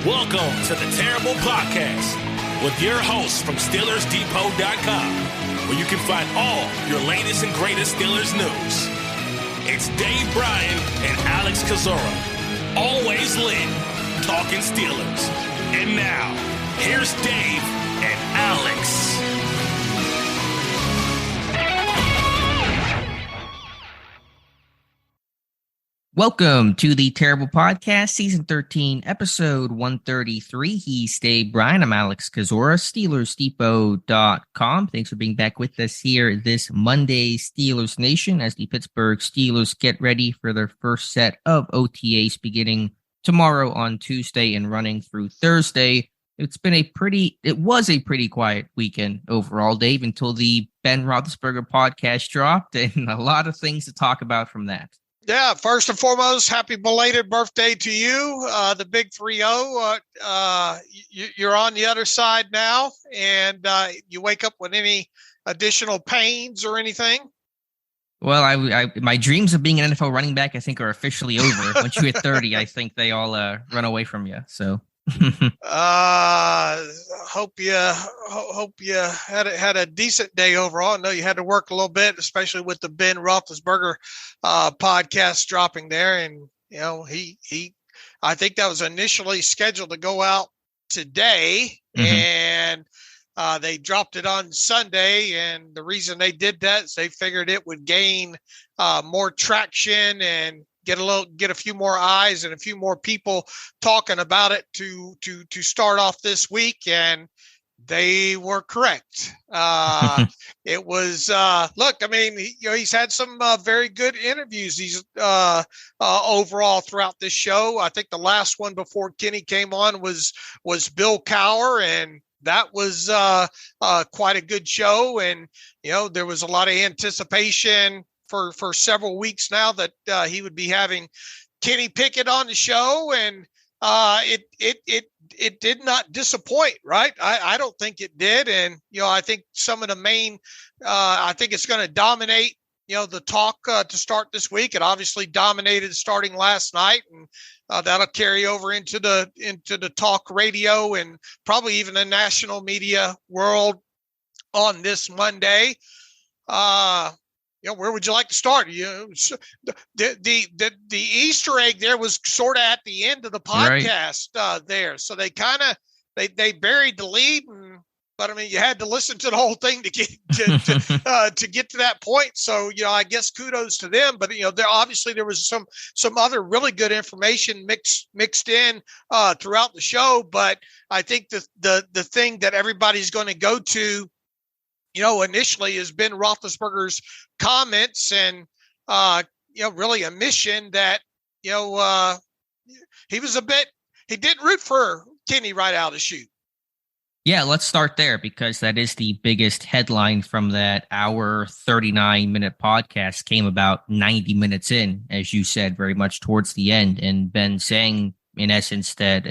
Welcome to the Terrible Podcast with your hosts from SteelersDepot.com, where you can find all your latest and greatest Steelers news. It's Dave Bryan and Alex Kozora, always lit, talking Steelers. And now, here's Dave and Alex. Welcome to the Terrible Podcast, Season 13, Episode 133. He's Dave Bryan. I'm Alex Kozora, SteelersDepot.com. Thanks for being back with us here this Monday, Steelers Nation, as the Pittsburgh Steelers get ready for their first set of OTAs beginning tomorrow on Tuesday and running through Thursday. It was a pretty quiet weekend overall, Dave, until the Ben Roethlisberger podcast dropped, and a lot of things to talk about from that. Yeah, first and foremost, happy belated birthday to you, the big 3-0. You're on the other side now, and you wake up with any additional pains or anything? Well, my dreams of being an NFL running back, I think, are officially over. Once you hit 30, I think they all run away from you. So, hope you had a decent day overall. I know you had to work a little bit, especially with the Ben Roethlisberger podcast dropping there, and you know I think that was initially scheduled to go out today, and they dropped it on Sunday. And the reason they did that is they figured it would gain more traction and get a few more eyes and a few more people talking about it to start off this week. And they were correct. It was, look, I mean, he's had some very good interviews. He's overall throughout this show. I think the last one before Kenny came on was Bill Cowher, and that was quite a good show. And, there was a lot of anticipation for several weeks now that he would be having Kenny Pickett on the show, and it did not disappoint, right? I don't think it did. And, I think some of the main, I think it's going to dominate, the talk to start this week. It obviously dominated starting last night, and that'll carry over into the talk radio and probably even the national media world on this Monday. Where would you like to start? The Easter egg there was sort of at the end of the podcast there. So they they buried the lead, but I mean, you had to listen to the whole thing to get to get to that point. So, I guess kudos to them, but there was some other really good information mixed in throughout the show. But I think the thing that everybody's going to go to, initially is Ben Roethlisberger's comments and, really a mission that, he didn't root for Kenny right out of the chute. Yeah, let's start there, because that is the biggest headline from that hour 39-minute podcast. Came about 90 minutes in, as you said, very much towards the end. And Ben saying, in essence, that,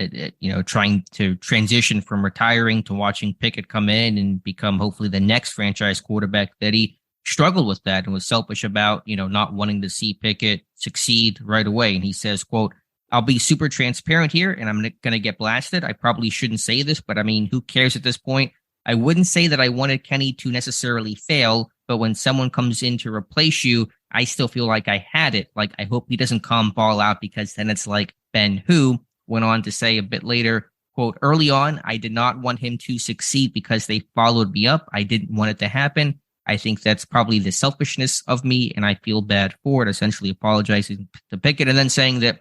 trying to transition from retiring to watching Pickett come in and become hopefully the next franchise quarterback, that he struggled with that and was selfish about, not wanting to see Pickett succeed right away. And he says, quote, "I'll be super transparent here, and I'm going to get blasted. I probably shouldn't say this, but I mean, who cares at this point? I wouldn't say that I wanted Kenny to necessarily fail, but when someone comes in to replace you, I still feel like I had it. Like, I hope he doesn't come ball out, because then it's like Ben, who went on to say a bit later, quote, "Early on, I did not want him to succeed because they followed me up. I didn't want it to happen. I think that's probably the selfishness of me, and I feel bad for it," essentially apologizing to Pickett, and then saying that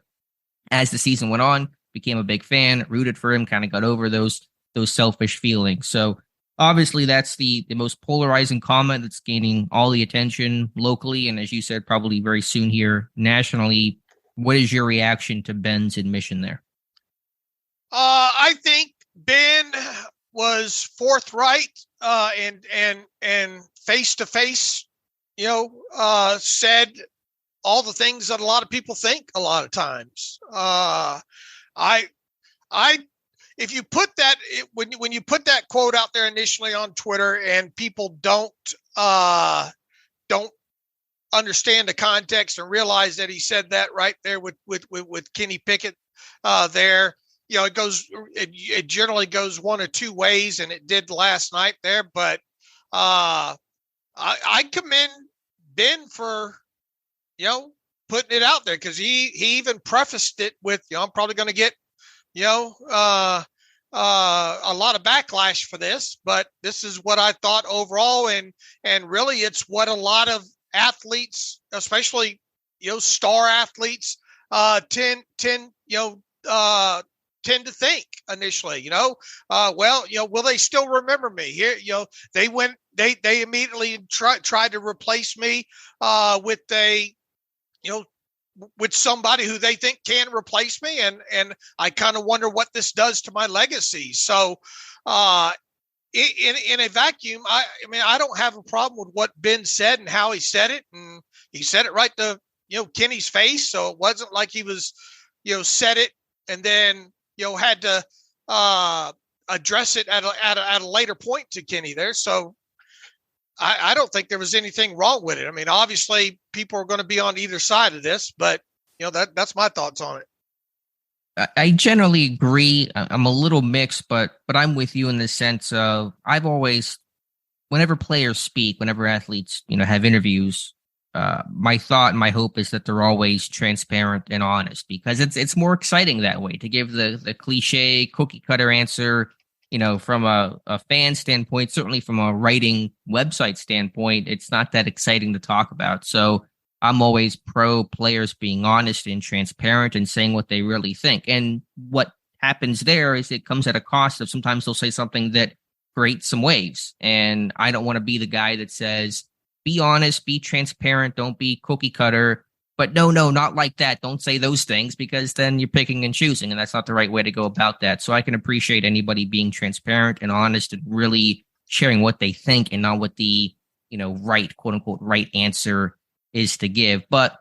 as the season went on, became a big fan, rooted for him, kind of got over those selfish feelings. So obviously that's the most polarizing comment that's gaining all the attention locally, and as you said, probably very soon here nationally. What is your reaction to Ben's admission there? I think Ben was forthright and face to face, said all the things that a lot of people think a lot of times. If you put that, when you put that quote out there initially on Twitter, and people don't understand the context and realize that he said that right there with Kenny Pickett there, it generally goes one or two ways, and it did last night there. But I commend Ben for, putting it out there, because he even prefaced it with, I'm probably going to get, a lot of backlash for this, but this is what I thought overall. And really it's what a lot of athletes, especially, star athletes, tend to think initially, will they still remember me here? They immediately tried to replace me with with somebody who they think can replace me. And I kind of wonder what this does to my legacy. So in a vacuum, I don't have a problem with what Ben said and how he said it. And he said it right to, Kenny's face. So it wasn't like he was, said it and then, had to address it at a later point to Kenny there. So I don't think there was anything wrong with it. Obviously people are going to be on either side of this, but that's my thoughts on it. I generally agree. I'm a little mixed, but I'm with you in the sense of I've always, whenever players speak, whenever athletes, have interviews, my thought and my hope is that they're always transparent and honest, because it's more exciting that way. To give the cliche cookie cutter answer, from a fan standpoint, certainly from a writing website standpoint, it's not that exciting to talk about. So I'm always pro players being honest and transparent and saying what they really think. And what happens there is it comes at a cost of sometimes they'll say something that creates some waves. And I don't want to be the guy that says, be honest, be transparent, don't be cookie cutter. But no, not like that. Don't say those things, because then you're picking and choosing, and that's not the right way to go about that. So I can appreciate anybody being transparent and honest and really sharing what they think and not what the, right, quote unquote, right answer is to give. But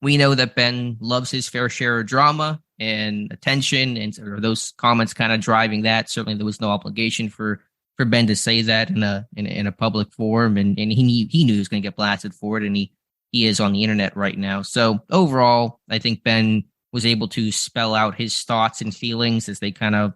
we know that Ben loves his fair share of drama and attention, and or those comments kind of driving that. Certainly there was no obligation for Ben to say that in a public forum, and he knew he was going to get blasted for it, and he is on the internet right now. So overall, I think Ben was able to spell out his thoughts and feelings as they kind of,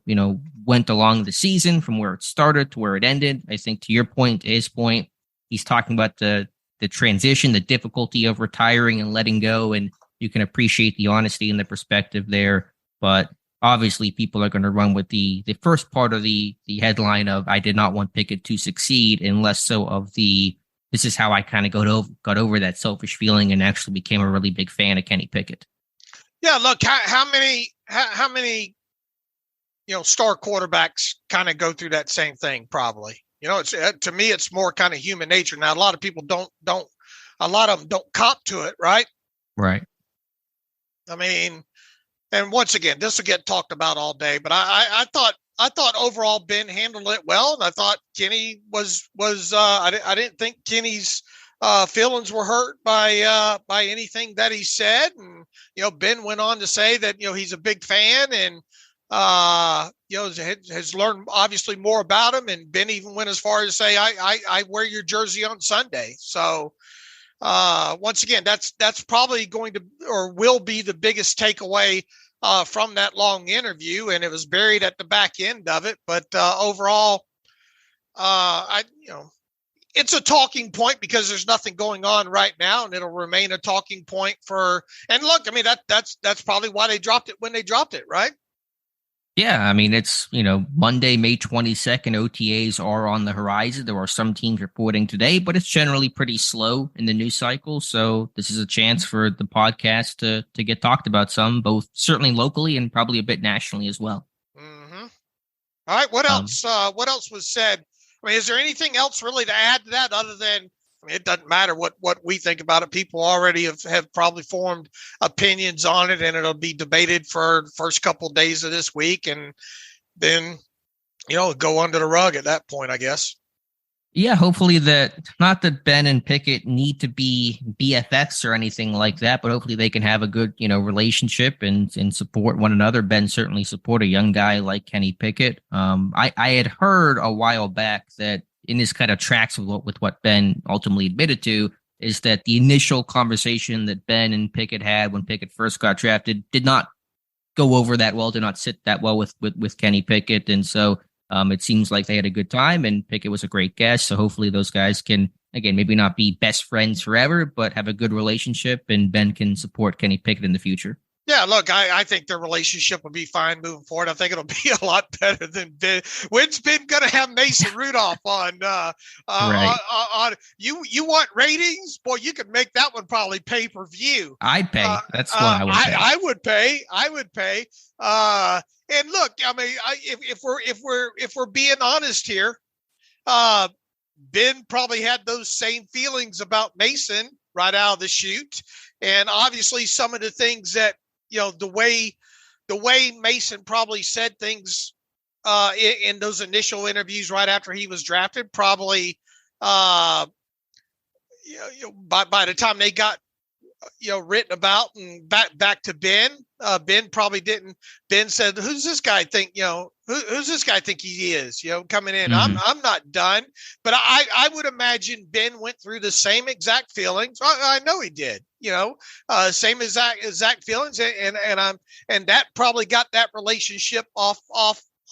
went along the season from where it started to where it ended. I think to your point, to his point, he's talking about the transition, the difficulty of retiring and letting go. And you can appreciate the honesty and the perspective there. But obviously people are going to run with the first part of the headline of, I did not want Pickett to succeed, and less so of this is how I kind of got over that selfish feeling and actually became a really big fan of Kenny Pickett. Yeah, look, how many star quarterbacks kind of go through that same thing? Probably. It's to me, it's more kind of human nature. Now, a lot of people don't. A lot of them don't cop to it, right? Right. And once again, this will get talked about all day. But I thought overall Ben handled it well, and I thought Kenny was I didn't think Kenny's feelings were hurt by anything that he said. And Ben went on to say that he's a big fan and has learned obviously more about him. And Ben even went as far as to say, I wear your jersey on Sunday. So once again, that's probably going to or will be the biggest takeaway from that long interview, and it was buried at the back end of it. But overall, it's a talking point because there's nothing going on right now, and it'll remain a talking point for. And look, that's probably why they dropped it when they dropped it, right? Yeah, it's, Monday, May 22nd, OTAs are on the horizon. There are some teams reporting today, but it's generally pretty slow in the news cycle. So this is a chance for the podcast to get talked about some, both certainly locally and probably a bit nationally as well. Mm-hmm. All right, what else? What else was said? Is there anything else really to add to that other than, it doesn't matter what we think about it. People already have probably formed opinions on it, and it'll be debated for the first couple of days of this week, and then, go under the rug at that point, I guess. Yeah, hopefully not that Ben and Pickett need to be BFFs or anything like that, but hopefully they can have a good, relationship and support one another. Ben certainly support a young guy like Kenny Pickett. I had heard a while back that, in this kind of tracks with what Ben ultimately admitted to, is that the initial conversation that Ben and Pickett had when Pickett first got drafted did not go over that well, did not sit that well with Kenny Pickett. And so it seems like they had a good time, and Pickett was a great guest. So hopefully those guys can, again, maybe not be best friends forever, but have a good relationship, and Ben can support Kenny Pickett in the future. Yeah, look, I think their relationship will be fine moving forward. I think it'll be a lot better than Ben. When's Ben going to have Mason Rudolph on? Right. On you want ratings? Boy, you could make that one probably pay-per-view. I'd pay. That's what I would pay. I would pay. And look, I mean, if we're being honest here, Ben probably had those same feelings about Mason right out of the chute, and obviously some of the things that, the way Mason probably said things in those initial interviews right after he was drafted, probably by the time they got written about and back to Ben, Ben probably didn't. Ben said, "Who's this guy think? Who's this guy think he is? Coming in. Mm-hmm. I'm not done." But I would imagine Ben went through the same exact feelings. I know he did. Same exact feelings, and that probably got that relationship off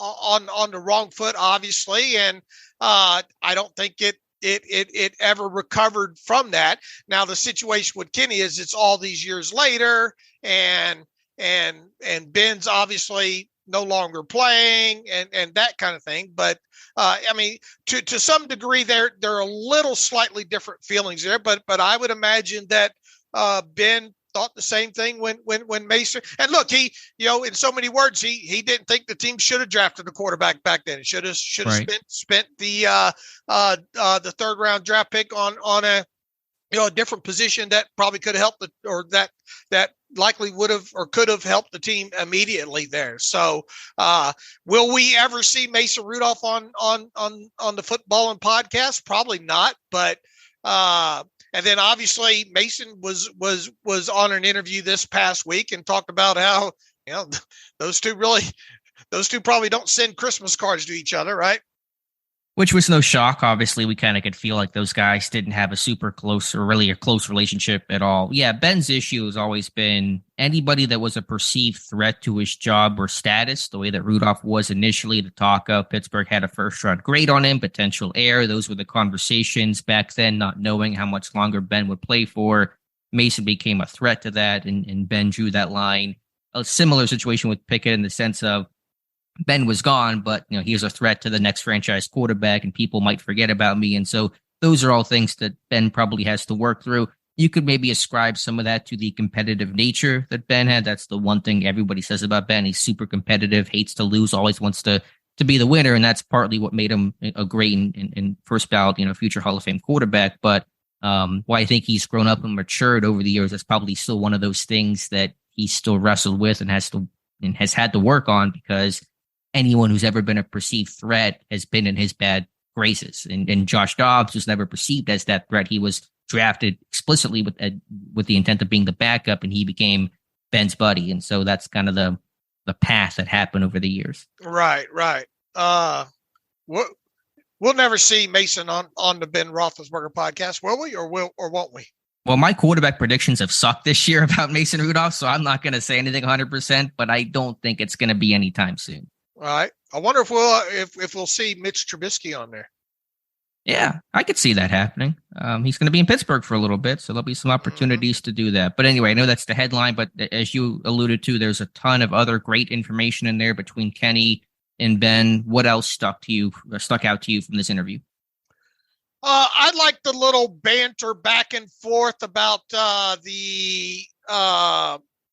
on the wrong foot, obviously. And I don't think it ever recovered from that. Now the situation with Kenny is it's all these years later, and Ben's obviously no longer playing and that kind of thing. But I mean, to some degree, there are a little slightly different feelings there. But I would imagine that Ben thought the same thing when Mason, and look, he, in so many words, he didn't think the team should have drafted a quarterback back then. It should have Right. spent the third round draft pick on a different position that probably could have helped that likely would have or could have helped the team immediately there. So will we ever see Mason Rudolph on the Footballin podcast? Probably not, but and then obviously Mason was on an interview this past week and talked about how those two probably don't send Christmas cards to each other, right? Which was no shock. Obviously, we kind of could feel like those guys didn't have a super close or really a close relationship at all. Yeah, Ben's issue has always been anybody that was a perceived threat to his job or status, the way that Rudolph was initially the talk of. Pittsburgh had a first-round grade on him, potential heir. Those were the conversations back then, not knowing how much longer Ben would play for. Mason became a threat to that, and Ben drew that line. A similar situation with Pickett in the sense of Ben was gone, but he was a threat to the next franchise quarterback, and people might forget about me. And so those are all things that Ben probably has to work through. You could maybe ascribe some of that to the competitive nature that Ben had. That's the one thing everybody says about Ben. He's super competitive, hates to lose, always wants to be the winner, and that's partly what made him a great and first ballot, future Hall of Fame quarterback. But why I think he's grown up and matured over the years, that's probably still one of those things that he's still wrestled with and has had to work on, because anyone who's ever been a perceived threat has been in his bad graces. And Josh Dobbs was never perceived as that threat. He was drafted explicitly with the intent of being the backup, and he became Ben's buddy. And so that's kind of the path that happened over the years. Right. We'll never see Mason on the Ben Roethlisberger podcast, will we, or won't we? Well, my quarterback predictions have sucked this year about Mason Rudolph, so I'm not going to say anything 100%, but I don't think it's going to be anytime soon. All right. I wonder if we'll see Mitch Trubisky on there. Yeah, I could see that happening. He's going to be in Pittsburgh for a little bit, so there'll be some opportunities to do that. But anyway, I know that's the headline, but as you alluded to, there's a ton of other great information in there between Kenny and Ben. What else stuck out to you from this interview? I like the little banter back and forth about the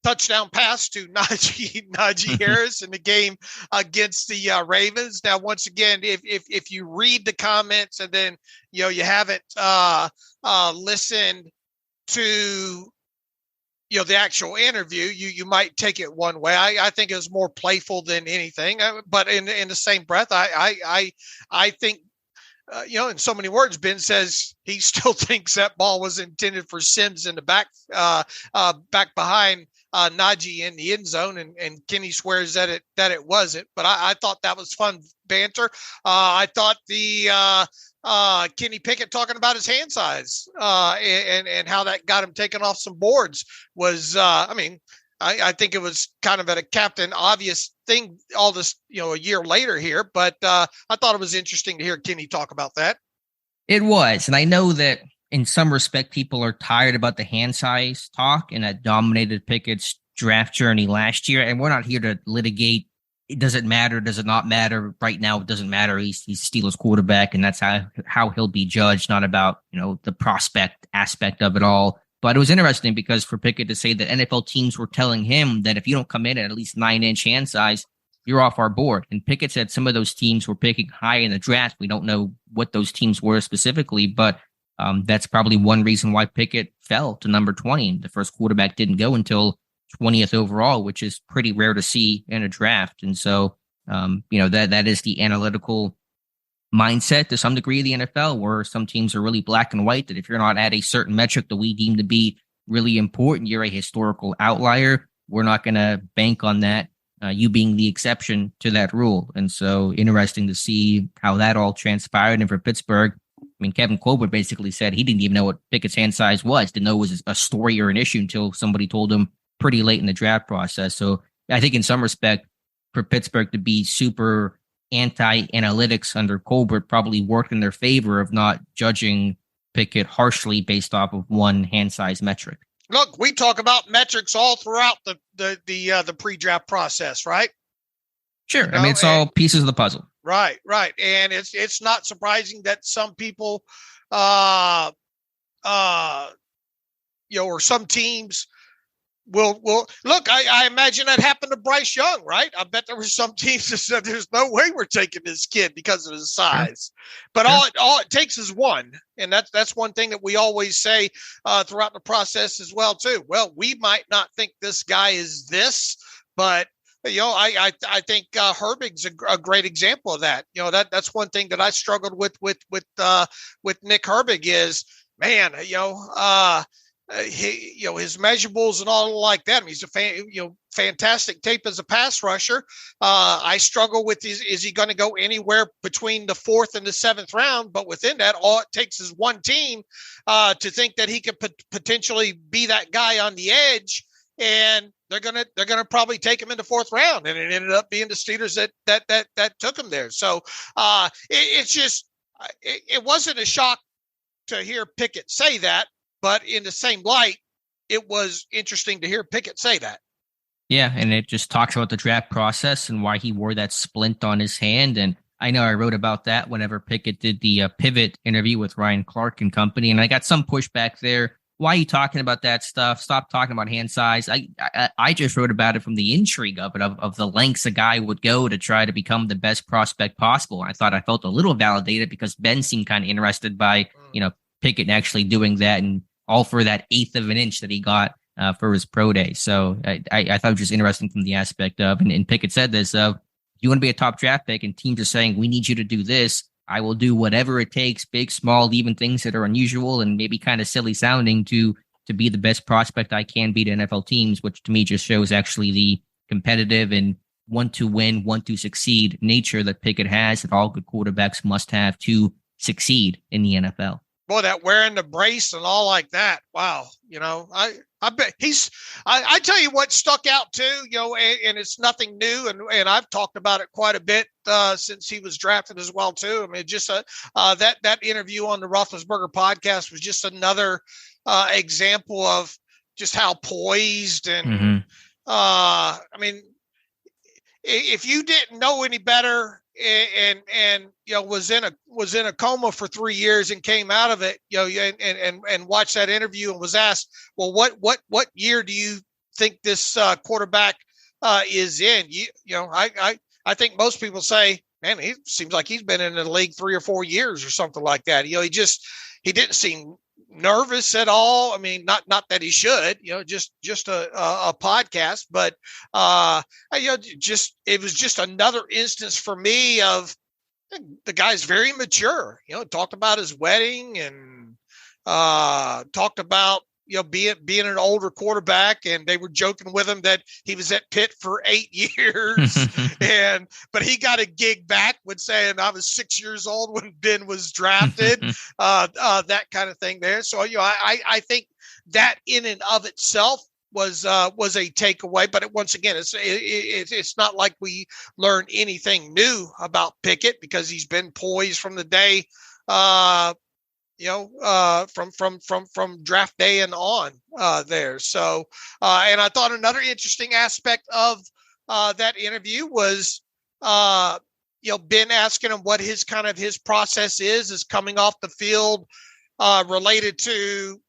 touchdown pass to Najee Harris in the game against the Ravens. Now, once again, if you read the comments and then you haven't listened to the actual interview, you might take it one way. I think it was more playful than anything. But in the same breath, I think. In so many words, Ben says he still thinks that ball was intended for Sims in the back behind Najee in the end zone, and Kenny swears that it wasn't. But I thought that was fun banter. I thought the Kenny Pickett talking about his hand size and how that got him taken off some boards was, I think it was kind of a Captain Obvious thing, all this, a year later here. But I thought it was interesting to hear Kenny talk about that. It was. And I know that in some respect, people are tired about the hand size talk, and that dominated Pickett's draft journey last year. And we're not here to litigate. Does it matter? Does it not matter? Right now, it doesn't matter. He's Steelers quarterback, and that's how he'll be judged, not about, the prospect aspect of it all. But it was interesting because for Pickett to say that NFL teams were telling him that if you don't come in at least 9-inch hand size, you're off our board. And Pickett said some of those teams were picking high in the draft. We don't know what those teams were specifically, but that's probably one reason why Pickett fell to number 20. The first quarterback didn't go until 20th overall, which is pretty rare to see in a draft. And so, that is the analytical mindset to some degree of the NFL, where some teams are really black and white, that if you're not at a certain metric that we deem to be really important, you're a historical outlier. We're not going to bank on that, you being the exception to that rule. And so interesting to see how that all transpired. And for Pittsburgh, Kevin Colbert basically said he didn't even know what Pickett's hand size was, didn't know it was a story or an issue until somebody told him pretty late in the draft process. So I think in some respect, for Pittsburgh to be super anti-analytics under Colbert probably worked in their favor of not judging Pickett harshly based off of one hand size metric. Look, we talk about metrics all throughout the pre-draft process, right? Sure. It's all pieces of the puzzle. Right. And it's not surprising that some people, or some teams will look. I imagine that happened to Bryce Young, right? I bet there were some teams that said there's no way we're taking this kid because of his size. Sure. But all it takes is one, and that's one thing that we always say throughout the process as well too. Well, we might not think this guy is this, but I think Herbig's a great example of that. That's one thing that I struggled with Nick Herbig is, man, his measurables and all like that. He's a fantastic tape as a pass rusher. I struggle with is he going to go anywhere between the 4th and the 7th round? But within that, all it takes is one team to think that he could potentially be that guy on the edge, and they're gonna probably take him in the 4th round, and it ended up being the Steelers that took him there. So it wasn't a shock to hear Pickett say that. But in the same light, it was interesting to hear Pickett say that. Yeah, and it just talks about the draft process and why he wore that splint on his hand. And I know I wrote about that whenever Pickett did the pivot interview with Ryan Clark and company, and I got some pushback there. Why are you talking about that stuff? Stop talking about hand size. I just wrote about it from the intrigue of it, of the lengths a guy would go to try to become the best prospect possible. I thought I felt a little validated because Ben seemed kind of interested by, Pickett actually doing that, and all for that 1/8 of an inch that he got for his pro day. So I thought it was just interesting from the aspect of, and Pickett said this, you want to be a top draft pick and teams are saying, we need you to do this. I will do whatever it takes, big, small, even things that are unusual and maybe kind of silly sounding to be the best prospect I can be to NFL teams, which to me just shows actually the competitive and want to win, want to succeed nature that Pickett has, that all good quarterbacks must have to succeed in the NFL. Boy, that wearing the brace and all like that. Wow. I bet I tell you what stuck out too, and it's nothing new. And I've talked about it quite a bit since he was drafted as well too. Just that interview on the Roethlisberger podcast was just another example of just how poised and, if you didn't know any better and was in a coma for 3 years and came out of it, and watched that interview and was asked, well, what year do you think this quarterback is in? I think most people say, man, he seems like he's been in the league 3 or 4 years or something like that. He didn't seem nervous at all. Not that he should, just a podcast, but it was just another instance for me of the guy's very mature. Talked about his wedding and talked about being an older quarterback, and they were joking with him that he was at Pitt for 8 years, but he got a gig back with saying I was 6 years old when Ben was drafted, that kind of thing there. So I think that in and of itself was a takeaway. But once again, it's not like we learned anything new about Pickett, because he's been poised from the day, from draft day and on there. So, and I thought another interesting aspect of that interview was, Ben asking him what his process is coming off the field, related to,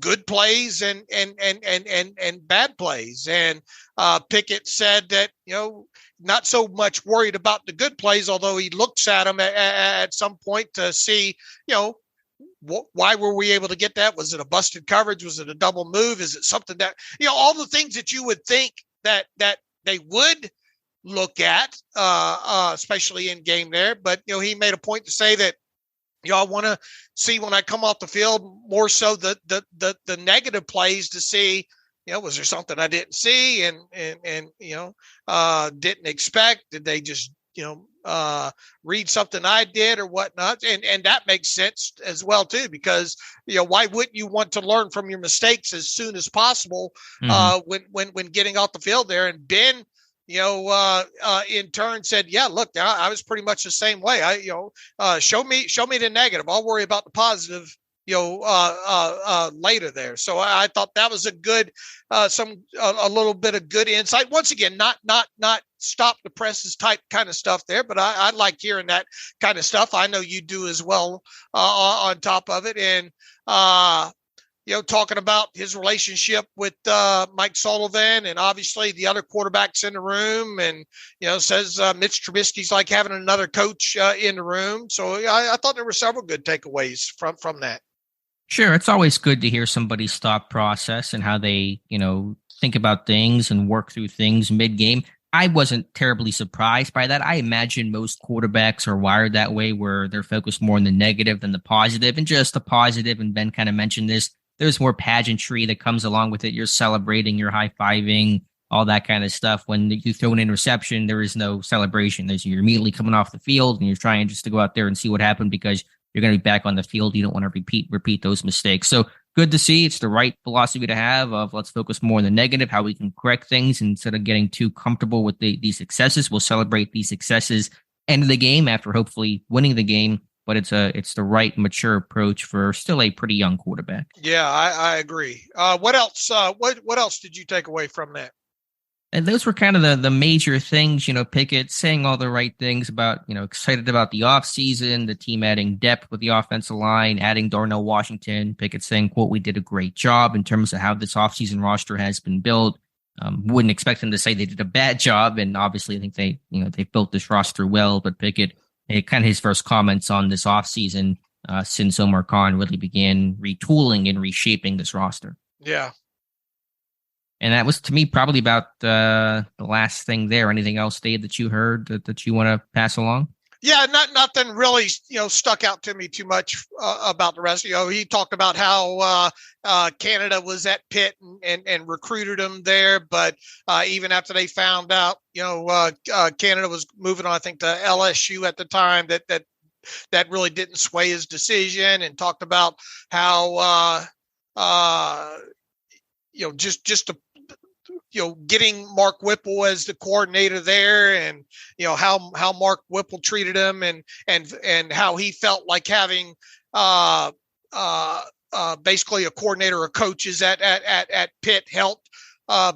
good plays and bad plays. And Pickett said that, not so much worried about the good plays, although he looks at them at some point to see, why were we able to get that? Was it a busted coverage? Was it a double move? Is it something that, all the things that you would think that they would look at, especially in game there. But, he made a point to say that, I want to see when I come off the field more so the negative plays to see, was there something I didn't see and didn't expect? Did they just, read something I did or whatnot? And that makes sense as well, too, because, why wouldn't you want to learn from your mistakes as soon as possible, when getting off the field there? And Ben, in turn said, yeah, look, I was pretty much the same way. Show me the negative. I'll worry about the positive, later there. So I thought that was a good, a little bit of good insight. Once again, not stop the presses type kind of stuff there, but I like hearing that kind of stuff. I know you do as well, on top of it. And, talking about his relationship with Mike Sullivan and obviously the other quarterbacks in the room, and says Mitch Trubisky's like having another coach in the room. So I thought there were several good takeaways from that. Sure, it's always good to hear somebody's thought process and how they think about things and work through things mid-game. I wasn't terribly surprised by that. I imagine most quarterbacks are wired that way, where they're focused more on the negative than the positive, and just the positive. And Ben kind of mentioned this. There's more pageantry that comes along with it. You're celebrating, you're high-fiving, all that kind of stuff. When you throw an interception, there is no celebration. You're immediately coming off the field, and you're trying just to go out there and see what happened, because you're going to be back on the field. You don't want to repeat those mistakes. So good to see. It's the right philosophy to have of let's focus more on the negative, how we can correct things instead of getting too comfortable with these successes. We'll celebrate these successes end of the game after hopefully winning the game. But it's the right mature approach for still a pretty young quarterback. Yeah, I agree. What else? What else did you take away from that? And those were kind of the major things. Pickett saying all the right things about excited about the offseason, the team adding depth with the offensive line, adding Darnell Washington. Pickett saying, "quote We did a great job in terms of how this offseason roster has been built." Wouldn't expect them to say they did a bad job, and obviously I think they built this roster well. But Pickett, kind of his first comments on this offseason since Omar Khan really began retooling and reshaping this roster. Yeah. And that was, to me, probably about the last thing there. Anything else, Dave, that you heard that you want to pass along? Yeah, nothing really, stuck out to me too much about the rest. He talked about how Canada was at Pitt and recruited him there, but even after they found out, Canada was moving on, I think, to LSU at the time, that really didn't sway his decision, and talked about how just to getting Mark Whipple as the coordinator there, and how Mark Whipple treated him, and how he felt like having basically a coordinator or coaches at Pitt helped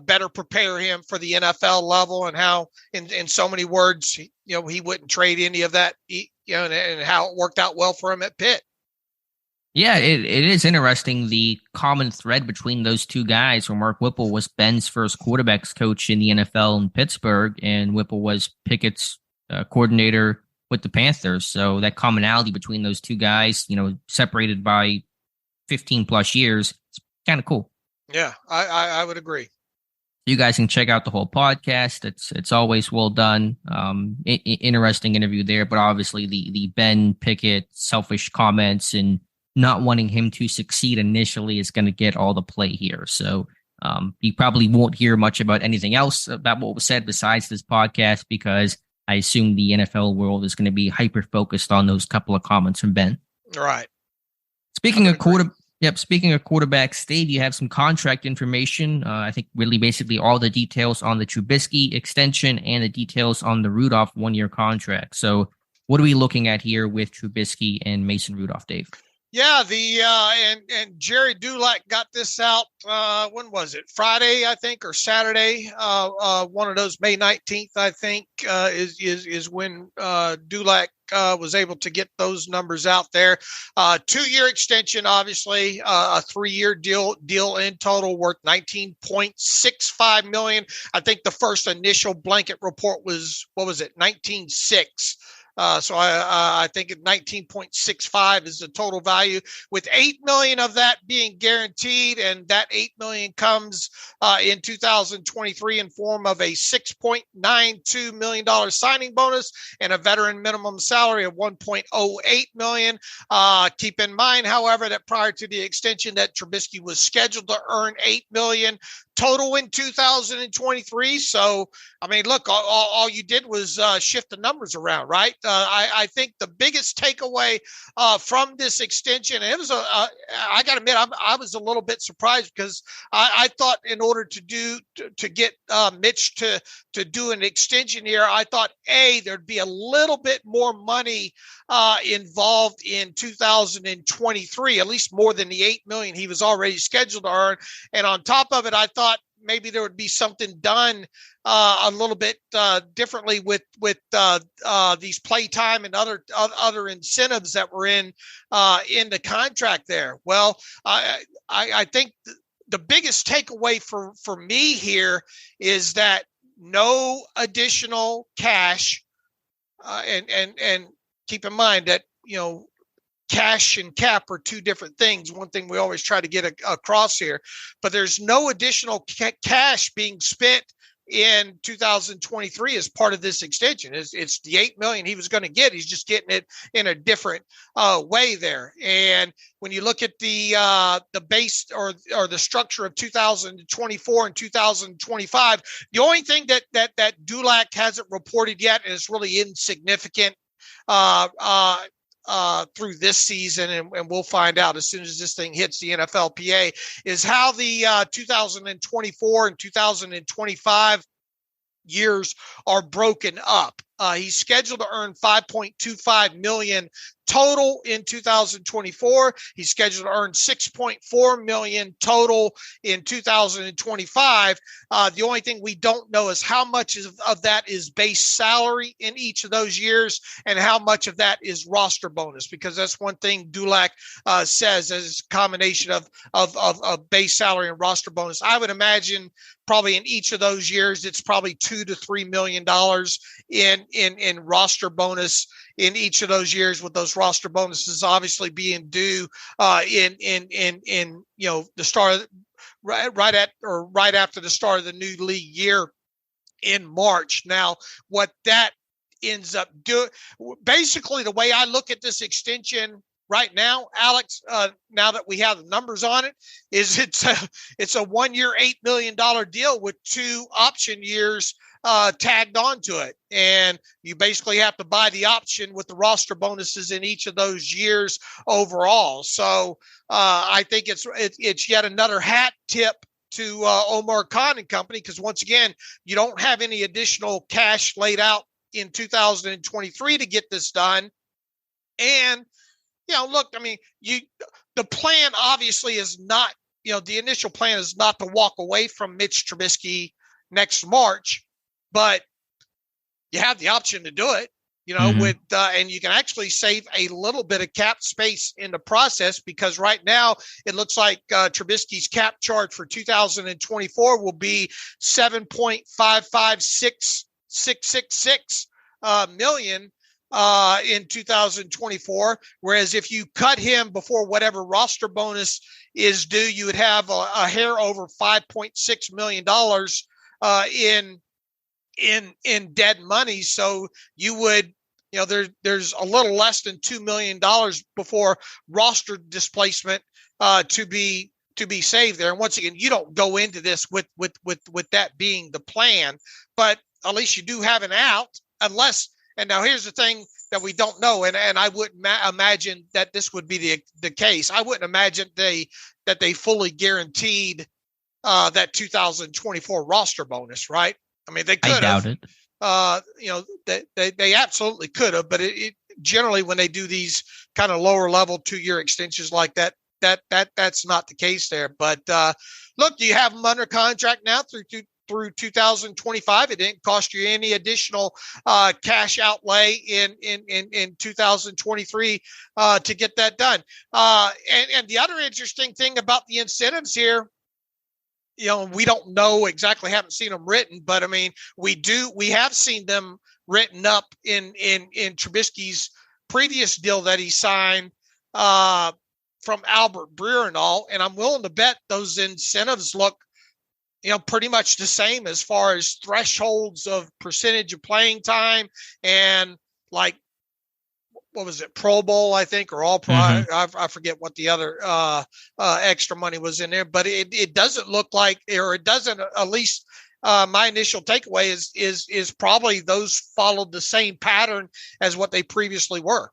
better prepare him for the NFL level, and how in so many words he wouldn't trade any of that, and how it worked out well for him at Pitt. Yeah, it is interesting, the common thread between those two guys, where Mark Whipple was Ben's first quarterbacks coach in the NFL in Pittsburgh, and Whipple was Pickett's coordinator with the Panthers. So that commonality between those two guys, separated by 15 plus years, it's kind of cool. Yeah, I would agree. You guys can check out the whole podcast. It's always well done. Interesting interview there, but obviously the Ben Pickett selfish comments and not wanting him to succeed initially is going to get all the play here. So you probably won't hear much about anything else about what was said besides this podcast, because I assume the NFL world is going to be hyper-focused on those couple of comments from Ben. Right. Speaking of Yep. Speaking of quarterbacks, Dave, you have some contract information. I think really basically all the details on the Trubisky extension and the details on the Rudolph 1-year contract. So what are we looking at here with Trubisky and Mason Rudolph, Dave? Yeah, and Jerry Dulac got this out. When was it? Friday, I think, or Saturday. One of those, May 19th, I think, is when Dulac was able to get those numbers out there. 2-year extension, obviously, a 3-year deal in total worth $19.65 million. I think the first initial blanket report was, what was it, 19.6. So I think 19.65 is the total value, with $8 million of that being guaranteed, and that $8 million comes in 2023 in form of a $6.92 million signing bonus and a veteran minimum salary of $1.08 million. Keep in mind, however, that prior to the extension, that Trubisky was scheduled to earn $8 million total in 2023. So, I mean, look, all you did was shift the numbers around, right? I think the biggest takeaway from this extension, and it was I got to admit, I was a little bit surprised, because I thought in order to get Mitch to do an extension here, I thought there'd be a little bit more money involved in 2023, at least more than the $8 million he was already scheduled to earn. And on top of it, I thought maybe there would be something done a little bit differently with these playtime and other incentives that were in the contract there. Well, I think the biggest takeaway for me here is that no additional cash, and keep in mind that, cash and cap are two different things. One thing we always try to get across here, but there's no additional cash being spent in 2023 as part of this extension. It's the $8 million he was going to get. He's just getting it in a different way there. And when you look at the base or the structure of 2024 and 2025, the only thing that Dulac hasn't reported yet, and it's really insignificant through this season, and we'll find out as soon as this thing hits the NFLPA, is how the 2024 and 2025 years are broken up. He's scheduled to earn $5.25 million total in 2024. He's scheduled to earn $6.4 million total in 2025. The only thing we don't know is how much of that is base salary in each of those years, and how much of that is roster bonus, because that's one thing Dulac says as a combination of base salary and roster bonus. I would imagine probably in each of those years, it's probably $2 to $3 million in roster bonus in each of those years, with those roster bonuses obviously being due in the start right after the start of the new league year in March. Now, what that ends up doing, basically, the way I look at this extension right now, Alex, now that we have the numbers on it, is it's a 1-year, $8 million deal with 2 option years tagged onto it. And you basically have to buy the option with the roster bonuses in each of those years overall. So I think it's yet another hat tip to Omar Khan and company, because once again, you don't have any additional cash laid out in 2023 to get this done. And look, I mean, the plan obviously is not, the initial plan is not to walk away from Mitch Trubisky next March, but you have the option to do it, and you can actually save a little bit of cap space in the process, because right now it looks like Trubisky's cap charge for 2024 will be $7.556666 million in 2024, whereas if you cut him before whatever roster bonus is due, you would have a hair over $5.6 million in dead money. So you would, there's a little less than $2 million before roster displacement to be saved there. And once again, you don't go into this with that being the plan, but at least you do have an out, unless. And now here's the thing that we don't know. And I wouldn't imagine that this would be the case. I wouldn't imagine that they fully guaranteed that 2024 roster bonus, right? I mean, they could have. I doubt it. They absolutely could have, but it generally, when they do these kind of lower level 2-year extensions like that, that's not the case there. But look, you have them under contract now through 2025. It didn't cost you any additional cash outlay in 2023 to get that done. And the other interesting thing about the incentives here, we don't know exactly, haven't seen them written, but I mean, we have seen them written up in Trubisky's previous deal that he signed from Albert Breer and all. And I'm willing to bet those incentives look, pretty much the same as far as thresholds of percentage of playing time and like, what was it, Pro Bowl, I think, or All Pro. I forget what the other extra money was in there, but it doesn't look like, or it doesn't, at least my initial takeaway is probably those followed the same pattern as what they previously were.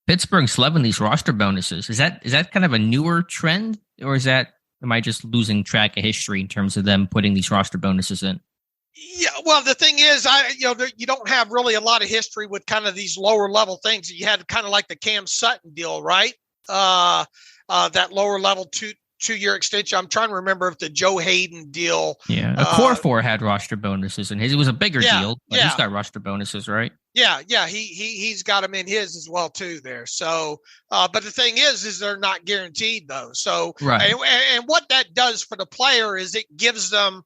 Pittsburgh's loving these roster bonuses. Is that kind of a newer trend, or am I just losing track of history in terms of them putting these roster bonuses in? Yeah, well, the thing is, you don't have really a lot of history with kind of these lower level things. You had kind of like the Cam Sutton deal, right? That lower level two-year extension. I'm trying to remember if the Joe Hayden deal. Yeah, Okorafor had roster bonuses, and it was a bigger deal, but he's got roster bonuses, right? Yeah, he's got them in his as well too there. So, but the thing is they're not guaranteed though. So, right. And what that does for the player is it gives them,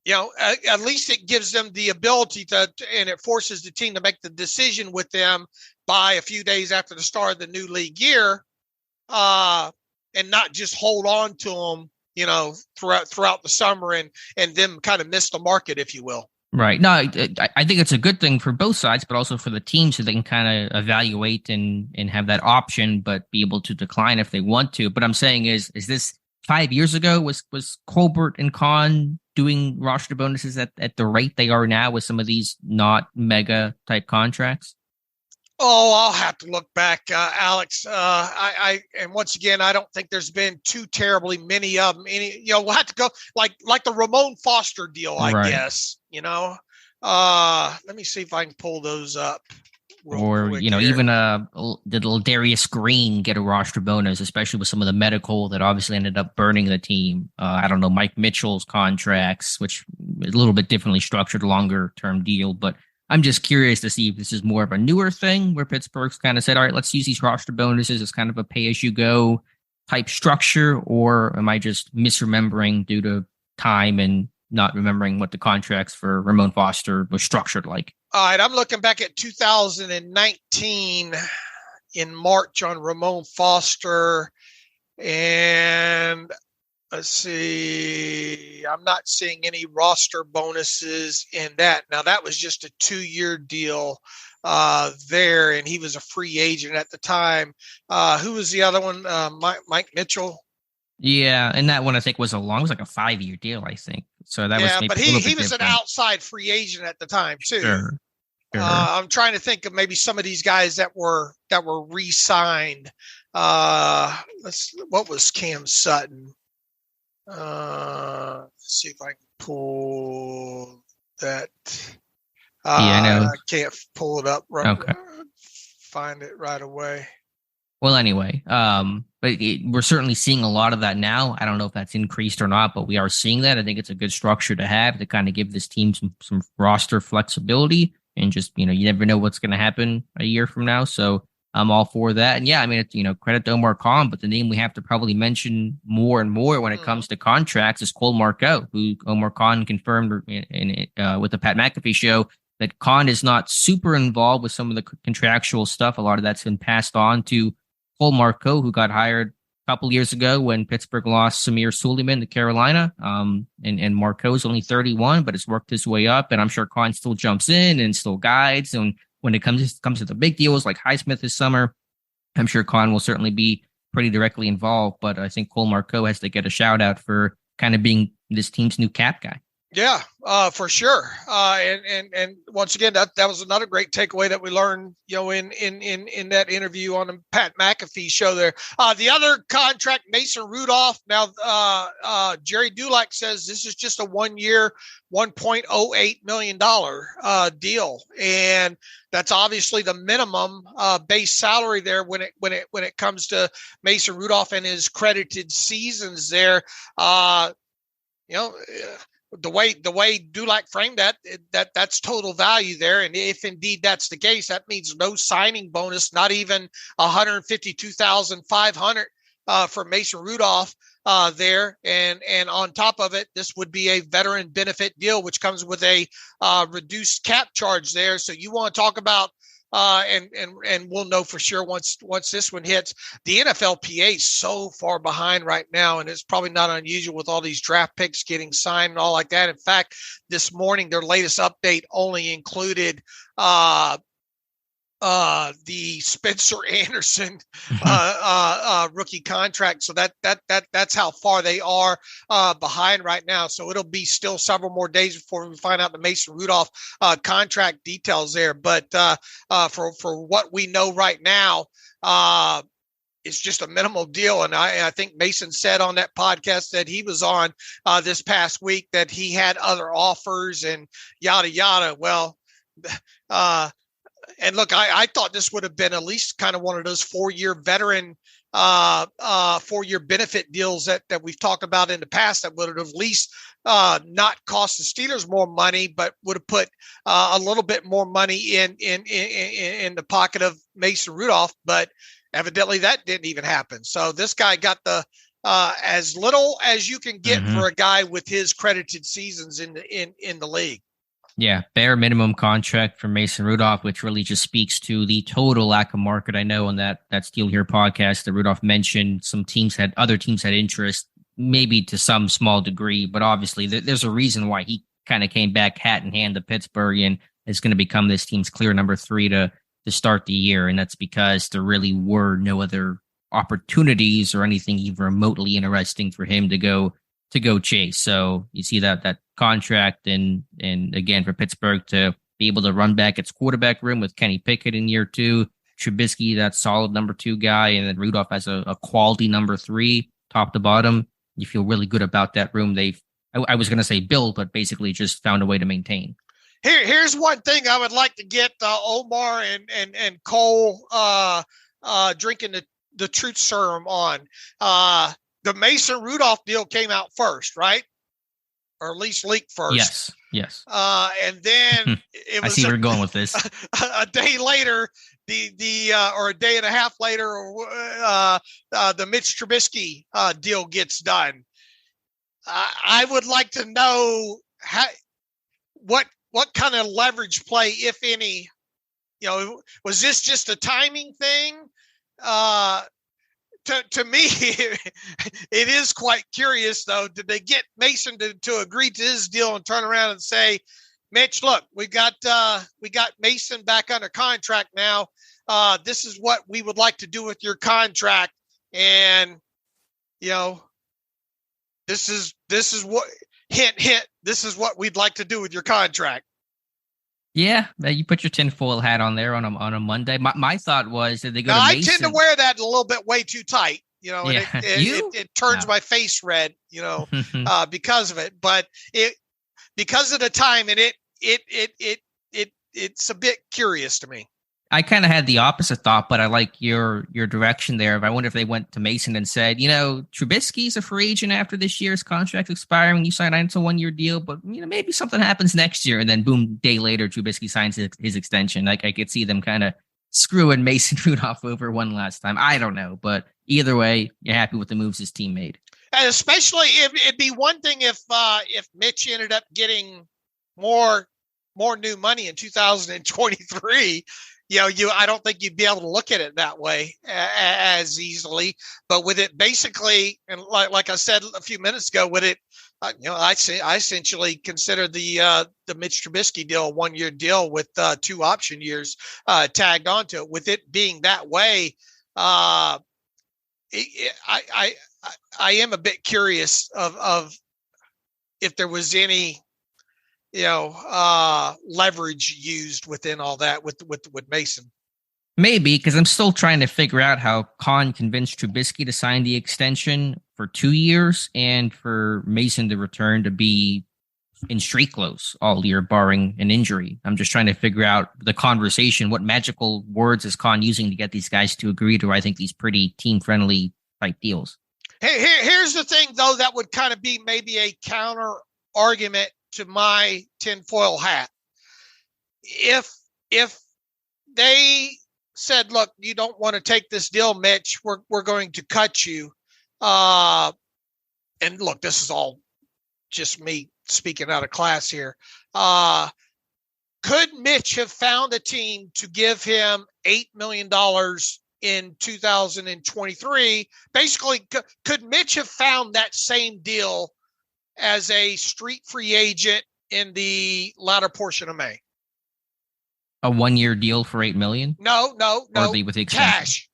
at least it gives them the ability and it forces the team to make the decision with them by a few days after the start of the new league year, and not just hold on to them, throughout the summer and them kind of miss the market, if you will. Right. No, I think it's a good thing for both sides, but also for the team, so they can kind of evaluate and have that option, but be able to decline if they want to. But I'm saying is this 5 years ago, was Colbert and Khan doing roster bonuses at the rate they are now with some of these not mega type contracts? Oh, I'll have to look back, Alex. And once again, I don't think there's been too terribly many of them. We'll have to go like the Ramon Foster deal, I guess. Let me see if I can pull those up. Or even did Darius Green get a roster bonus, especially with some of the medical that obviously ended up burning the team? I don't know, Mike Mitchell's contracts, which is a little bit differently structured, longer term deal, but I'm just curious to see if this is more of a newer thing where Pittsburgh's kind of said, all right, let's use these roster bonuses as kind of a pay-as-you-go type structure, or am I just misremembering due to time and not remembering what the contracts for Ramon Foster was structured like? All right, I'm looking back at 2019 in March on Ramon Foster, and let's see, I'm not seeing any roster bonuses in that. Now, that was just a 2-year deal there, and he was a free agent at the time. Who was the other one? Mike Mitchell? Yeah, and that one I think was like a 5-year deal, I think. So that was maybe but he was an outside free agent at the time too. Sure. I'm trying to think of maybe some of these guys that were re-signed. What was Cam Sutton? Let's see if I can pull that. I know. I can't pull it up. Okay. Find it right away. Well, anyway, but we're certainly seeing a lot of that now. I don't know if that's increased or not, but we are seeing that. I think it's a good structure to have to kind of give this team some roster flexibility, and just, you never know what's going to happen a year from now. So I'm all for that. And yeah, I mean, credit to Omar Khan, but the name we have to probably mention more and more when it comes to contracts is Cole Marco, who Omar Khan confirmed with the Pat McAfee show that Khan is not super involved with some of the contractual stuff. A lot of that's been passed on to Cole Marco, who got hired a couple years ago when Pittsburgh lost Samir Suleiman to Carolina. And Marco is only 31, but has worked his way up. And I'm sure Khan still jumps in and still guides. And when it comes to the big deals like Highsmith this summer, I'm sure Khan will certainly be pretty directly involved. But I think Cole Marco has to get a shout out for kind of being this team's new cap guy. Yeah, for sure. And once again, that was another great takeaway that we learned, in that interview on the Pat McAfee show there. The other contract, Mason Rudolph. Now, Jerry Dulac says this is just a 1 year, $1.08 million deal, and that's obviously the minimum base salary there when it comes to Mason Rudolph and his credited seasons there. The way Dulac framed that's total value there. And if indeed that's the case, that means no signing bonus, not even 152,500 for Mason Rudolph there. And on top of it, this would be a veteran benefit deal, which comes with a reduced cap charge there. So you want to talk about and we'll know for sure once this one hits. The NFLPA is so far behind right now, and it's probably not unusual with all these draft picks getting signed and all like that. In fact, this morning their latest update only included the Spencer Anderson rookie contract. So that's how far they are behind right now. So it'll be still several more days before we find out the Mason Rudolph contract details there. But for what we know right now, it's just a minimal deal. And I think Mason said on that podcast that he was on this past week that he had other offers and yada, yada. Well, and look, I thought this would have been at least kind of one of those 4-year veteran, 4-year benefit deals that we've talked about in the past that would have at least not cost the Steelers more money, but would have put a little bit more money in the pocket of Mason Rudolph. But evidently that didn't even happen. So this guy got the as little as you can get for a guy with his credited seasons in the league. Yeah, bare minimum contract for Mason Rudolph, which really just speaks to the total lack of market. I know on that Steel Here podcast that Rudolph mentioned other teams had interest, maybe to some small degree, but obviously there's a reason why he kind of came back hat in hand to Pittsburgh and is going to become this team's clear number 3 to start the year. And that's because there really were no other opportunities or anything even remotely interesting for him to go chase. So you see that contract and again for Pittsburgh to be able to run back its quarterback room with Kenny Pickett in year 2, Trubisky, that solid number 2 guy, and then Rudolph as a quality number 3, top to bottom. You feel really good about that room. I was going to say build, but basically just found a way to maintain. Here's one thing I would like to get Omar and Cole drinking the truth serum on. The Mason Rudolph deal came out first, right? Or at least leaked first. Yes. And then it was. I see where you're going with this. A day later, or a day and a half later, the Mitch Trubisky deal gets done. I would like to know what kind of leverage play, if any, was this just a timing thing? To me, it is quite curious, though. Did they get Mason to agree to his deal and turn around and say, Mitch, look, we got Mason back under contract now. This is what we would like to do with your contract. And, this is what, hint, this is what we'd like to do with your contract. Yeah, you put your tinfoil hat on there on a Monday. My thought was that they go to Mason. I tend to wear that a little bit way too tight, and it turns my face red, because of it. But because of the time, and it's a bit curious to me. I kind of had the opposite thought, but I like your direction there. I wonder if they went to Mason and said, Trubisky's a free agent after this year's contract expiring. You sign into a 1-year deal, but maybe something happens next year, and then boom, day later, Trubisky signs his extension. Like I could see them kind of screwing Mason Rudolph over one last time. I don't know, but either way, you're happy with the moves his team made. And especially it'd be one thing if Mitch ended up getting more new money in 2023. I don't think you'd be able to look at it that way as easily. But with it basically, and like I said a few minutes ago, with it, I essentially consider the Mitch Trubisky deal a 1-year deal with 2 option years tagged onto it. With it being that way, I am a bit curious of if there was any leverage used within all that with Mason. Maybe, because I'm still trying to figure out how Khan convinced Trubisky to sign the extension for 2 years and for Mason to return to be in street clothes all year, barring an injury. I'm just trying to figure out the conversation. What magical words is Khan using to get these guys to agree to, I think, these pretty team-friendly type deals? Here's the thing, though, that would kind of be maybe a counter argument to my tinfoil hat. If they said, look, you don't want to take this deal, Mitch, we're going to cut you. And look, this is all just me speaking out of class here. Could Mitch have found a team to give him $8 million in 2023? Basically, could Mitch have found that same deal as a street free agent in the latter portion of May? A 1-year deal for $8 million? No. With the cash.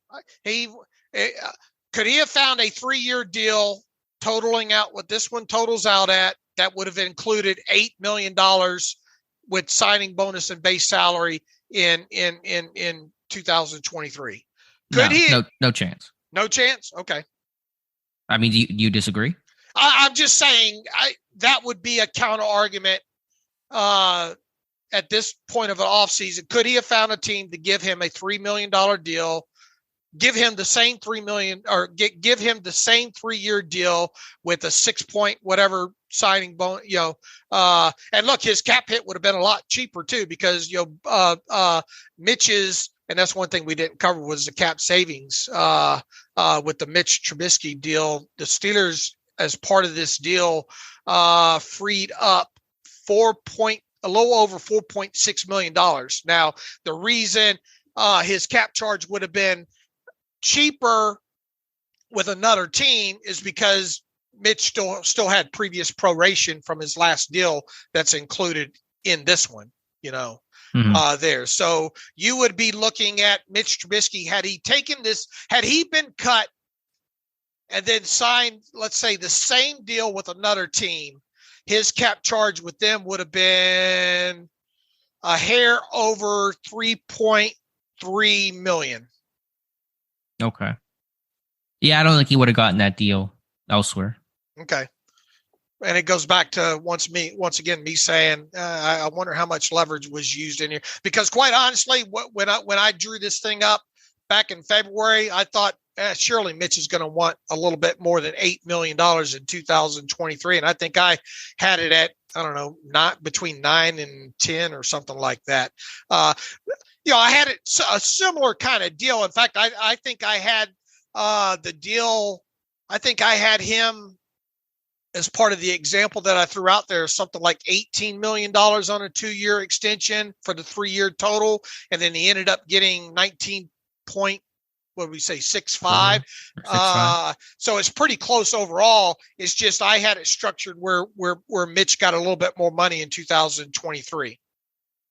Could he have found a 3-year deal totaling out what this one totals out at? That would have included $8 million with signing bonus and base salary in 2023. Could he? No chance. No chance. Okay. I mean, do you disagree? I'm just saying that would be a counter argument. At this point of an offseason, could he have found a team to give him a $3 million deal, give him the same $3 million, or give him the same 3-year deal with a 6-point whatever signing bonus? And look, his cap hit would have been a lot cheaper too, because Mitch's, and that's one thing we didn't cover, was the cap savings with the Mitch Trubisky deal. The Steelers, as part of this deal, freed up a little over $4.6 million. Now, the reason his cap charge would have been cheaper with another team is because Mitch still had previous proration from his last deal that's included in this one, there. So you would be looking at Mitch Trubisky, had he been cut and then signed, let's say, the same deal with another team, his cap charge with them would have been a hair over $3.3 million. Okay. Yeah, I don't think he would have gotten that deal elsewhere. Okay. And it goes back to once again me saying, I wonder how much leverage was used in here, because quite honestly, when I drew this thing up back in February, I thought surely Mitch is going to want a little bit more than $8 million in 2023. And I think I had it at, I don't know, not between 9 and 10 or something like that. I had a similar kind of deal. In fact, I think I had the deal. I think I had him as part of the example that I threw out there, something like $18 million on a 2-year extension for the 3-year total. And then he ended up getting 19.6.5. So it's pretty close overall. It's just I had it structured where Mitch got a little bit more money in 2023.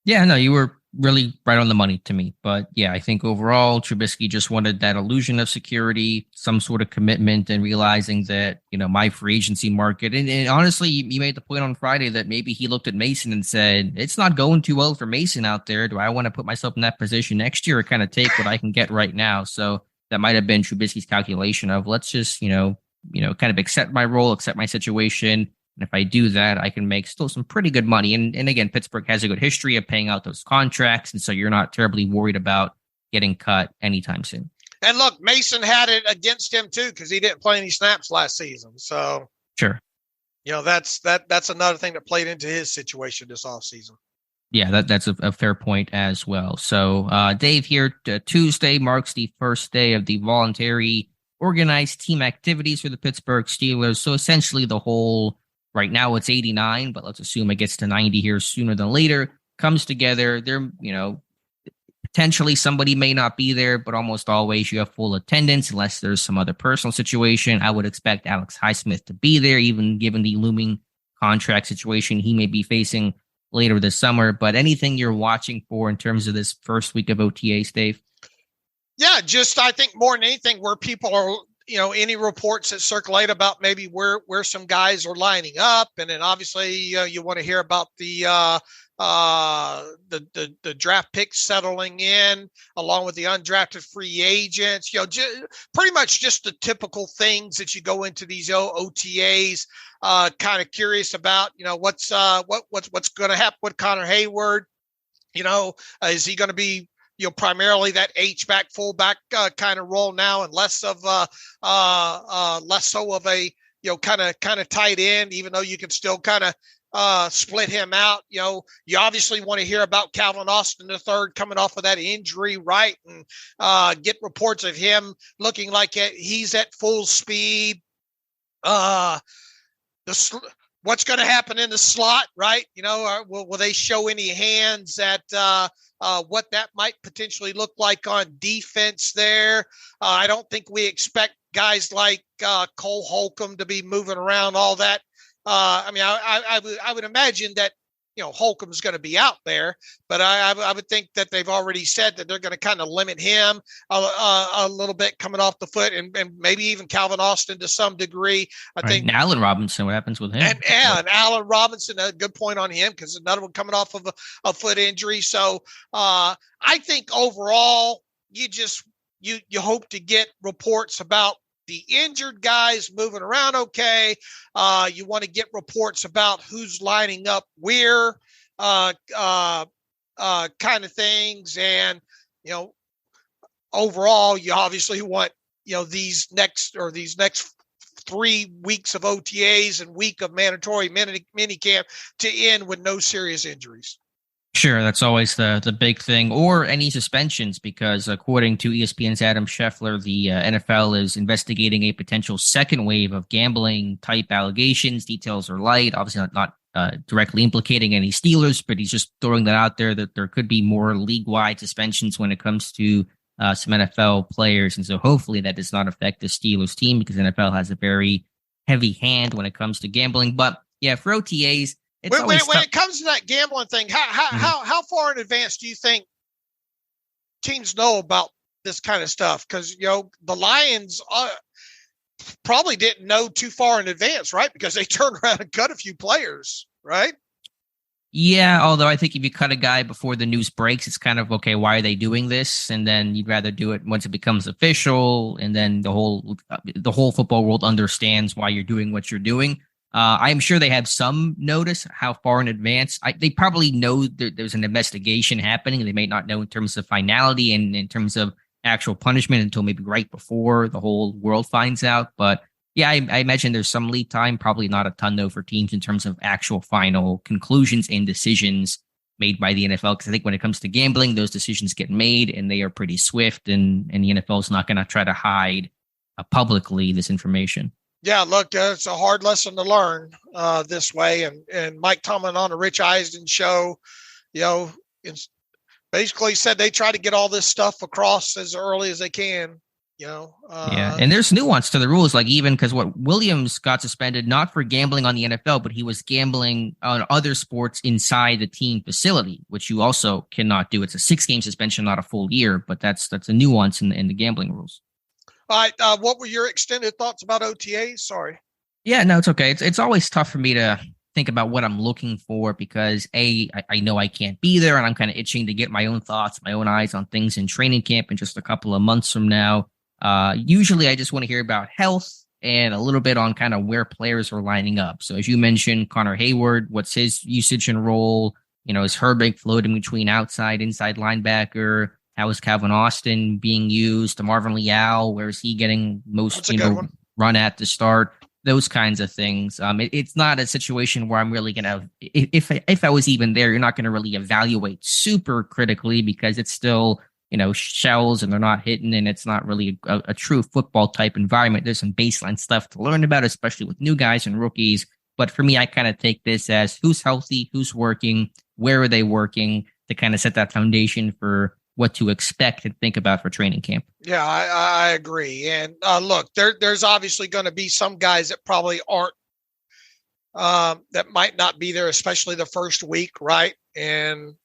Yeah, no, you were really right on the money to me. But yeah, I think overall Trubisky just wanted that illusion of security, some sort of commitment, and realizing that, my free agency market. And honestly, you made the point on Friday that maybe he looked at Mason and said, it's not going too well for Mason out there. Do I want to put myself in that position next year, or kind of take what I can get right now? So that might have been Trubisky's calculation of, let's just, kind of accept my role, accept my situation. And if I do that, I can make still some pretty good money. And again, Pittsburgh has a good history of paying out those contracts. And so you're not terribly worried about getting cut anytime soon. And look, Mason had it against him too, because he didn't play any snaps last season. So sure. That's another thing that played into his situation this offseason. Yeah, that's a fair point as well. So Dave, here Tuesday marks the first day of the voluntary organized team activities for the Pittsburgh Steelers. So essentially the whole, right now it's 89, but let's assume it gets to 90 here sooner than later, comes together. They're, potentially somebody may not be there, but almost always you have full attendance unless there's some other personal situation. I would expect Alex Highsmith to be there, even given the looming contract situation he may be facing later this summer. But anything you're watching for in terms of this first week of OTAs, Dave? Yeah, just I think more than anything, where people are any reports that circulate about maybe where some guys are lining up, and then obviously you want to hear about the draft picks settling in, along with the undrafted free agents. Pretty much just the typical things that you go into these OTAs. Kind of curious about what's going to happen with Connor Hayward. Is he going to be primarily that H-back, fullback kind of role now, and less so of a kind of tight end, even though you can still kind of split him out. You obviously want to hear about Calvin Austin III coming off of that injury, right? And get reports of him looking like he's at full speed. What's going to happen in the slot, right? Will they show any hands at what that might potentially look like on defense there? I don't think we expect guys like Cole Holcomb to be moving around all that. I would imagine that Holcomb's going to be out there, but I would think that they've already said that they're going to kind of limit him a little bit coming off the foot, and maybe even Calvin Austin to some degree. I think. And Allen Robinson, what happens with him? And Allen Robinson, a good point on him, because another one coming off of a foot injury. So I think overall, you hope to get reports about the injured guys moving around okay. You want to get reports about who's lining up where, kind of things. And, overall, you obviously want, these next 3 weeks of OTAs and week of mandatory minicamp to end with no serious injuries. Sure, that's always the big thing, or any suspensions, because according to ESPN's Adam Scheffler, the NFL is investigating a potential second wave of gambling-type allegations. Details are light, obviously not directly implicating any Steelers, but he's just throwing that out there that there could be more league-wide suspensions when it comes to some NFL players. And so hopefully that does not affect the Steelers team, because NFL has a very heavy hand when it comes to gambling. But yeah, for OTAs, when it comes to that gambling thing, how far in advance do you think teams know about this kind of stuff? Because the Lions probably didn't know too far in advance, right? Because they turned around and cut a few players, right? Yeah, although I think if you cut a guy before the news breaks, it's kind of, okay, why are they doing this? And then you'd rather do it once it becomes official, and then the whole football world understands why you're doing what you're doing. I'm sure they have some notice how far in advance. They probably know that there's an investigation happening. They may not know in terms of finality and in terms of actual punishment until maybe right before the whole world finds out. But yeah, I imagine there's some lead time, probably not a ton though for teams in terms of actual final conclusions and decisions made by the NFL. Because I think when it comes to gambling, those decisions get made and they are pretty swift, and the NFL is not going to try to hide publicly this information. Yeah, look, it's a hard lesson to learn this way. And Mike Tomlin on the Rich Eisen show, basically said they try to get all this stuff across as early as they can. Yeah, and there's nuance to the rules, like even because Williams got suspended not for gambling on the NFL, but he was gambling on other sports inside the team facility, which you also cannot do. It's a 6-game suspension, not a full year, but that's a nuance in the gambling rules. All right. What were your extended thoughts about OTAs? Sorry. Yeah, no, it's okay. It's always tough for me to think about what I'm looking for, because I know I can't be there, and I'm kind of itching to get my own thoughts, my own eyes on things in training camp in just a couple of months from now. Usually I just want to hear about health and a little bit on kind of where players are lining up. So as you mentioned, Connor Hayward, what's his usage and role? Is Herbig floating between outside, inside linebacker? How is Calvin Austin being used? Marvin Leal, where is he getting most run at to start? Those kinds of things. It's not a situation where I'm really going to, if I was even there, you're not going to really evaluate super critically, because it's still, shells and they're not hitting, and it's not really a true football type environment. There's some baseline stuff to learn about, especially with new guys and rookies. But for me, I kind of take this as who's healthy, who's working, where are they working, to kind of set that foundation for what to expect and think about for training camp. Yeah, I agree. And look, there's obviously going to be some guys that probably aren't, that might not be there, especially the first week, right? And,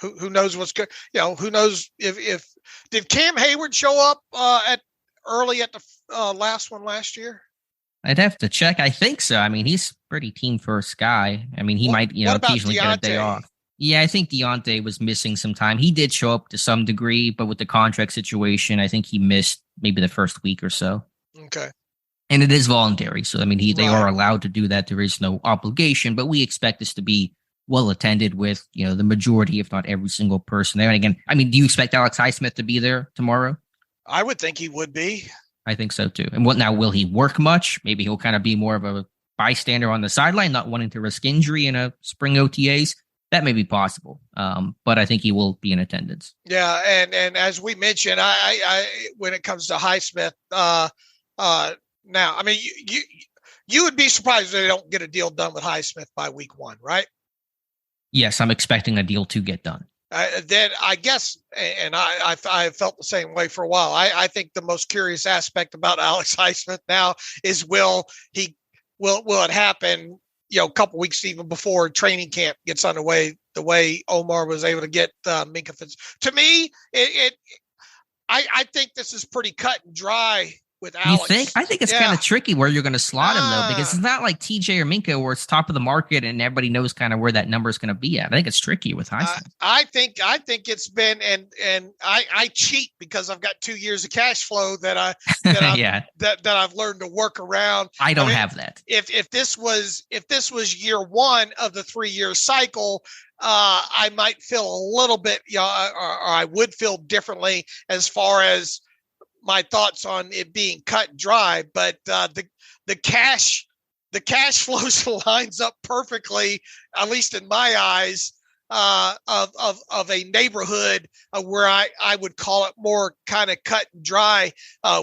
who knows what's good? Who knows if did Cam Hayward show up at early at the last one last year? I'd have to check. I think so. I mean, he's pretty team first guy. I mean, he might, occasionally get a day off. Yeah, I think Deontay was missing some time. He did show up to some degree, but with the contract situation, I think he missed maybe the first week or so. Okay. And it is voluntary. So, I mean, they are allowed to do that. There is no obligation, but we expect this to be well attended with, the majority, if not every single person there. And again, I mean, do you expect Alex Highsmith to be there tomorrow? I would think he would be. I think so too. And will he work much? Maybe he'll kind of be more of a bystander on the sideline, not wanting to risk injury in a spring OTAs. That may be possible. But I think he will be in attendance. Yeah. And as we mentioned, I when it comes to Highsmith, now, I mean, you would be surprised if they don't get a deal done with Highsmith by week 1, right? Yes, I'm expecting a deal to get done. Then I guess, and I felt the same way for a while. I think the most curious aspect about Alex Highsmith now is will it happen, a couple weeks even before training camp gets underway, the way Omar was able to get Minkah Fitzpatrick. To me, I think this is pretty cut and dry with Alex. You think? I think it's kind of tricky where you're going to slot him, though, because it's not like TJ or Minkah where it's top of the market and everybody knows kind of where that number is going to be at. I think it's tricky with Highsmith. I think it's been, and I cheat because I've got 2 years of cash flow that I've learned to work around. I mean, have that. If this was year 1 of the 3-year cycle, I might feel a little bit, or I would feel differently as far as my thoughts on it being cut and dry, but the cash flows lines up perfectly, at least in my eyes, of a neighborhood where I would call it more kind of cut and dry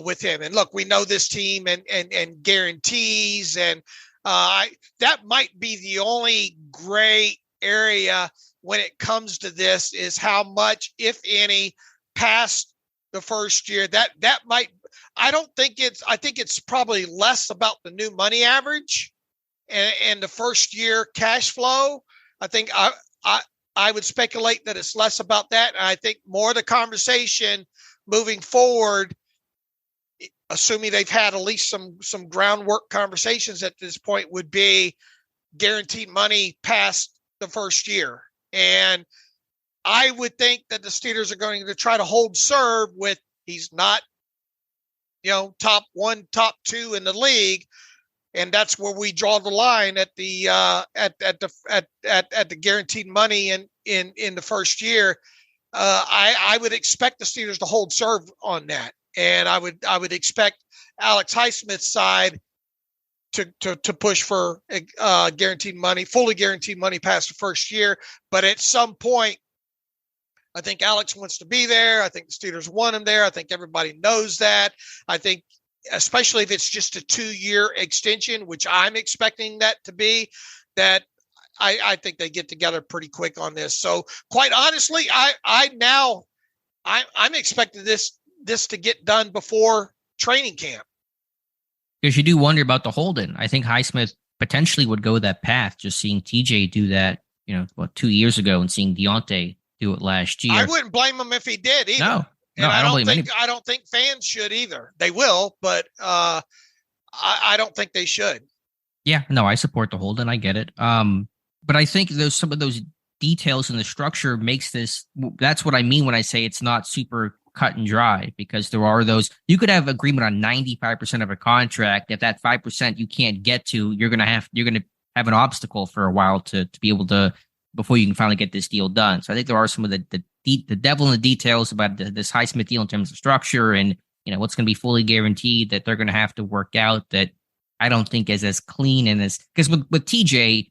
with him. And look, we know this team and guarantees, and that might be the only gray area when it comes to this is how much, if any, past the first year that might, I think it's probably less about the new money average and the first year cash flow. I think I would speculate that it's less about that. And I think more the conversation moving forward, assuming they've had at least some groundwork conversations at this point, would be guaranteed money past the first year. And I would think that the Steelers are going to try to hold serve with he's not, top 1, top 2 in the league, and that's where we draw the line at the at the guaranteed money in the first year. I would expect the Steelers to hold serve on that, and I would expect Alex Highsmith's side to push for guaranteed money, fully guaranteed money past the first year, but at some point. I think Alex wants to be there. I think the Steelers want him there. I think everybody knows that. I think, especially if it's just a 2-year extension, which I'm expecting that to be, that I think they get together pretty quick on this. So quite honestly, I'm expecting this to get done before training camp. Because you do wonder about the Holden. I think Highsmith potentially would go that path, just seeing TJ do that, 2 years ago and seeing Deontay do it last year. I wouldn't blame him if he did either. No, I don't think fans should either. They will, but I don't think they should. Yeah, no, I support the Holden. I get it. But I think some of those details in the structure makes this. That's what I mean when I say it's not super cut and dry, because there are those. You could have agreement on 95% of a contract. If that 5% you can't get to, you're gonna have an obstacle for a while to be able to, before you can finally get this deal done. So I think there are some of the devil in the details about this Highsmith deal in terms of structure and, what's going to be fully guaranteed that they're going to have to work out, that I don't think is as clean and as, because with TJ,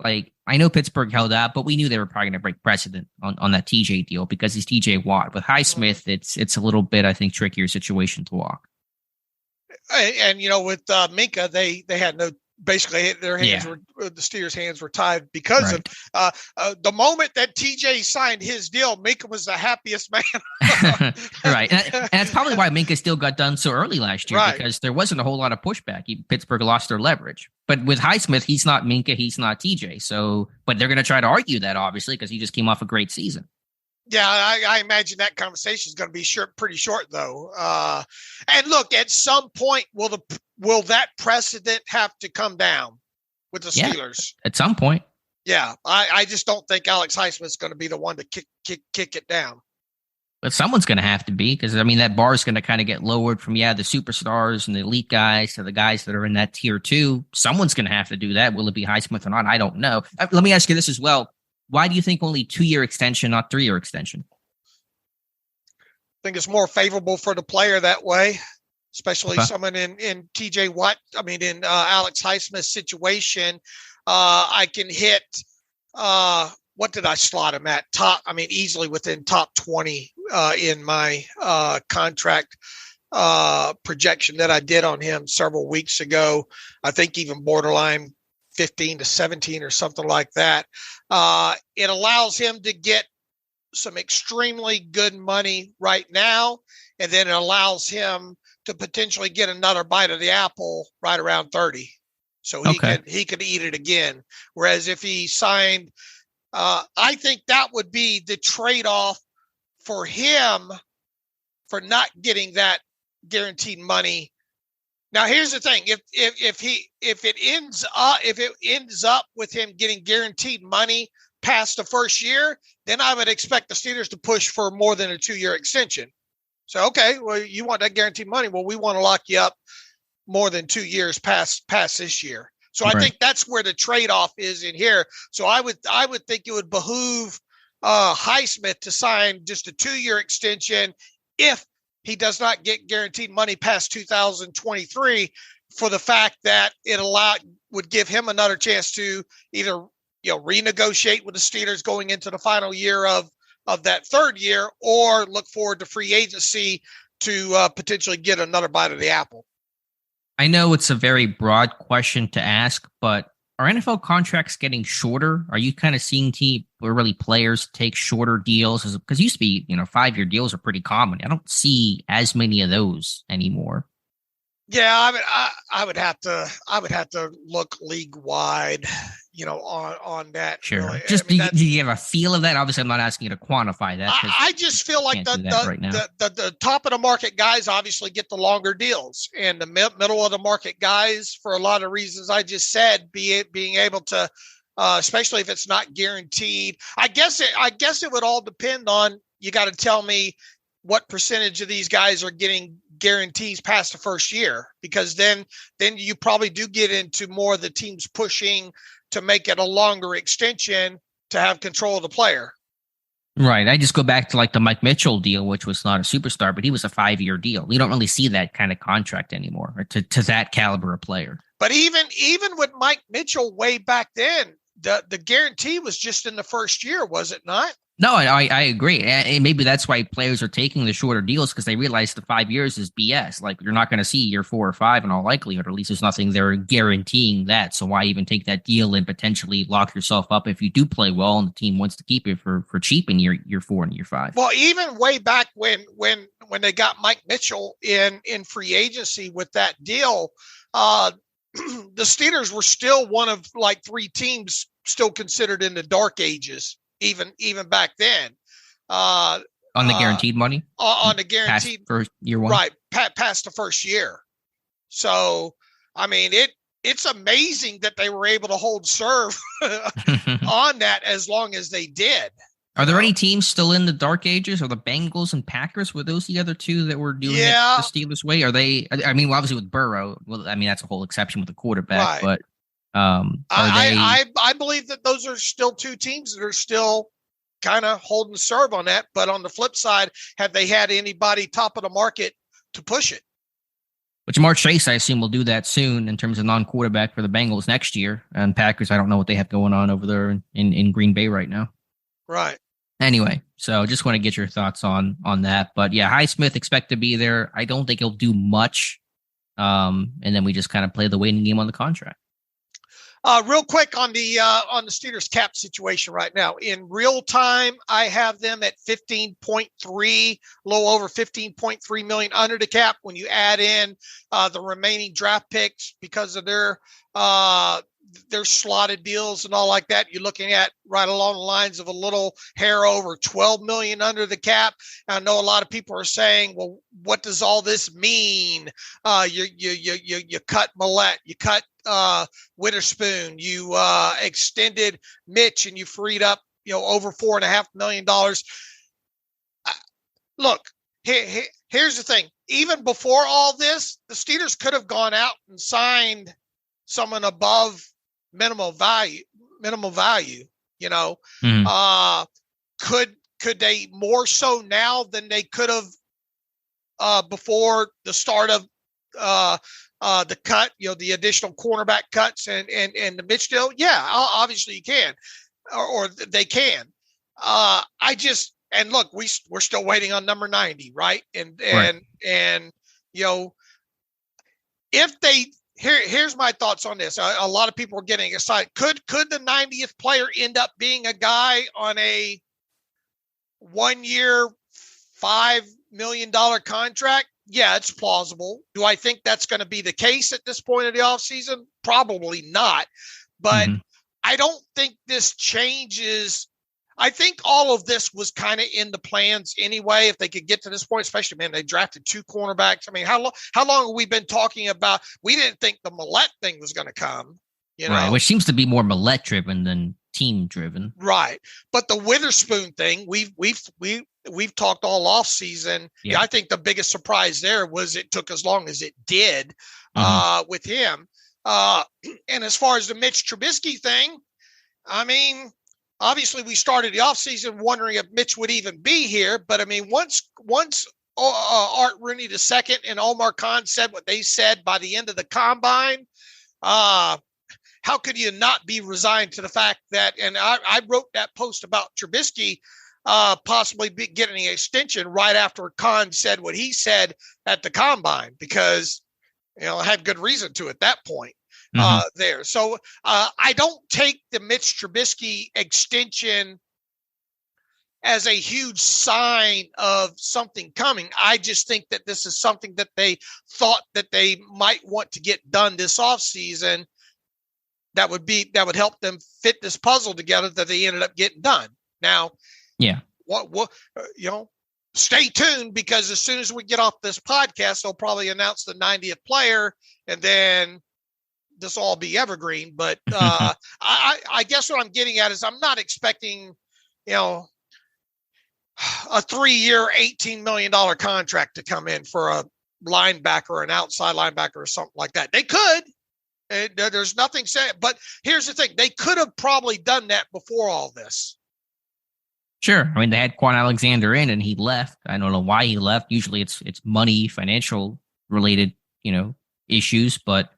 like, I know Pittsburgh held out, but we knew they were probably going to break precedent on that TJ deal because he's TJ Watt. With Highsmith, it's a little bit, I think, trickier situation to walk. And with Minkah, they had no. Basically, their hands were, the Steelers' hands were tied because of the moment that TJ signed his deal. Minkah was the happiest man. Right. And that's probably why Minkah still got done so early last year, because there wasn't a whole lot of pushback. Pittsburgh lost their leverage. But with Highsmith, he's not Minkah, he's not TJ. So, but they're going to try to argue that, obviously, because he just came off a great season. Yeah, I imagine that conversation is going to be pretty short, though. And look, at some point, will that precedent have to come down with the Steelers? At some point. Yeah, I just don't think Alex Highsmith's going to be the one to kick it down. But someone's going to have to be, because, I mean, that bar is going to kind of get lowered from, the superstars and the elite guys to the guys that are in that tier 2. Someone's going to have to do that. Will it be Highsmith or not? I don't know. Let me ask you this as well. Why do you think only 2-year extension, not 3-year extension? I think it's more favorable for the player that way, especially someone in TJ Watt. I mean, in Alex Highsmith's situation, I can hit, what did I slot him at? Easily within top 20 in my contract projection that I did on him several weeks ago. I think even borderline 15 to 17 or something like that. It allows him to get some extremely good money right now, and then it allows him to potentially get another bite of the apple right around 30. So he could eat it again. Whereas if he signed, I think that would be the trade-off for him for not getting that guaranteed money. Now, here's the thing: if it ends up with him getting guaranteed money past the first year, then I would expect the Steelers to push for more than a 2-year extension. So, okay, well, you want that guaranteed money? Well, we want to lock you up more than 2 years past this year. So I think that's where the trade-off is in here. So I would think it would behoove Highsmith to sign just a 2-year extension if he does not get guaranteed money past 2023, for the fact that it would give him another chance to either renegotiate with the Steelers going into the final year of that third year, or look forward to free agency to potentially get another bite of the apple. I know it's a very broad question to ask, but are NFL contracts getting shorter? Are you kind of seeing players take shorter deals? Because used to be, 5-year deals are pretty common. I don't see as many of those anymore. Yeah, I would have to look league wide, on that. Sure. Really. Just do you have a feel of that? Obviously, I'm not asking you to quantify that. I just feel like the top of the market guys obviously get the longer deals, and the middle of the market guys, for a lot of reasons I just said, being able to, especially if it's not guaranteed. I guess it would all depend on, you got to tell me what percentage of these guys are getting guarantees past the first year, because then you probably do get into more of the teams pushing to make it a longer extension to have control of the player. Right. I just go back to like the Mike Mitchell deal, which was not a superstar, but he was a 5-year deal. You don't really see that kind of contract anymore, or to that caliber of player. But even with Mike Mitchell way back then, the guarantee was just in the first year, was it not? No, I agree. And maybe that's why players are taking the shorter deals, because they realize the 5 years is BS. Like, you're not going to see year 4 or 5 in all likelihood, or at least there's nothing they're guaranteeing that. So why even take that deal and potentially lock yourself up if you do play well and the team wants to keep it for cheap in year 4 and year 5? Well, even way back when they got Mike Mitchell in free agency with that deal, the Steelers were still one of like 3 teams still considered in the dark ages. Even back then, on the guaranteed money, on the guaranteed first year 1, right? Past the first year. So, I mean, it's amazing that they were able to hold serve on that as long as they did. Are there any teams still in the dark ages? Are the Bengals and Packers, were those the other 2 that were doing it the Steelers way? Are they? I mean, obviously with Burrow, well, I mean that's a whole exception with the quarterback, right. But. I believe that those are still 2 teams that are still kind of holding serve on that. But on the flip side, have they had anybody top of the market to push it? Which Jamar Chase, I assume, will do that soon in terms of non-quarterback for the Bengals next year. And Packers, I don't know what they have going on over there in Green Bay right now. Right. Anyway, so just want to get your thoughts on that. But yeah, Highsmith expect to be there. I don't think he'll do much. And then we just kind of play the waiting game on the contract. Real quick on the Steelers cap situation right now. In real time, I have them at 15.3, low over 15.3 million under the cap. When you add in the remaining draft picks because of their there's slotted deals and all like that. You're looking at right along the lines of a little hair over 12 million under the cap. I know a lot of people are saying, well, what does all this mean? You cut Millette, you cut Witherspoon, you extended Mitch, and you freed up, over $4.5 million. Look, here's the thing. Even before all this, the Steelers could have gone out and signed someone above minimal value. Could they more so now than they could have before the start of the cut, the additional cornerback cuts and the Mitch deal? Yeah, obviously you can, or they can. And look, we're still waiting on number 90, right? And if they here's my thoughts on this. A lot of people are getting excited. Could the 90th player end up being a guy on a 1 year, $5 million contract? Yeah, it's plausible. Do I think that's going to be the case at this point of the offseason? Probably not. But I don't think this changes. I think all of this was kind of in the plans anyway, if they could get to this point, especially, man, they drafted 2 cornerbacks. I mean, how long have we been talking about? We didn't think the Millette thing was going to come, Right, which seems to be more Millette driven than team driven. Right. But the Witherspoon thing, we've talked all off season. Yeah. I think the biggest surprise there was it took as long as it did with him. And as far as the Mitch Trubisky thing, I mean, obviously, we started the offseason wondering if Mitch would even be here. But, I mean, once Art Rooney II and Omar Khan said what they said by the end of the combine, how could you not be resigned to the fact that – and I wrote that post about Trubisky possibly getting an extension right after Khan said what he said at the combine because, I had good reason to at that point. There. So I don't take the Mitch Trubisky extension as a huge sign of something coming. I just think that this is something that they thought that they might want to get done this offseason that would help them fit this puzzle together that they ended up getting done. Now, yeah, what stay tuned because as soon as we get off this podcast, they'll probably announce the 90th player and then this will all be evergreen, but I guess what I'm getting at is I'm not expecting, a 3-year, $18 million contract to come in for a linebacker, an outside linebacker or something like that. They could. There's nothing said, but here's the thing. They could have probably done that before all this. Sure. I mean, they had Quan Alexander in and he left. I don't know why he left. Usually it's money, financial related, issues, but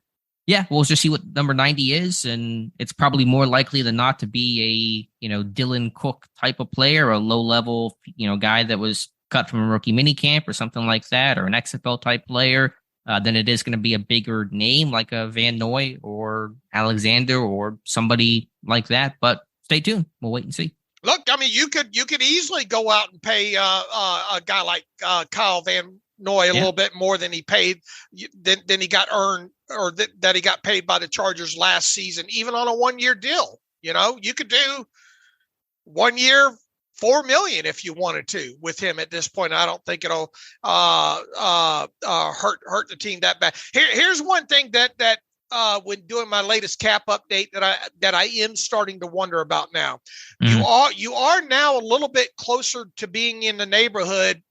yeah, we'll just see what number 90 is, and it's probably more likely than not to be a, Dylan Cook type of player, a low-level, guy that was cut from a rookie minicamp or something like that, or an XFL type player, than it is going to be a bigger name like a Van Noy or Alexander or somebody like that. But stay tuned. We'll wait and see. Look, I mean, you could easily go out and pay a guy like Kyle Van Noy a little bit more than he paid, than he got earned or that he got paid by the Chargers last season, even on a 1-year deal. You could do 1 year, $4 million if you wanted to with him at this point. I don't think it'll hurt the team that bad. Here's one thing that when doing my latest cap update that I am starting to wonder about now. You are now a little bit closer to being in the neighborhood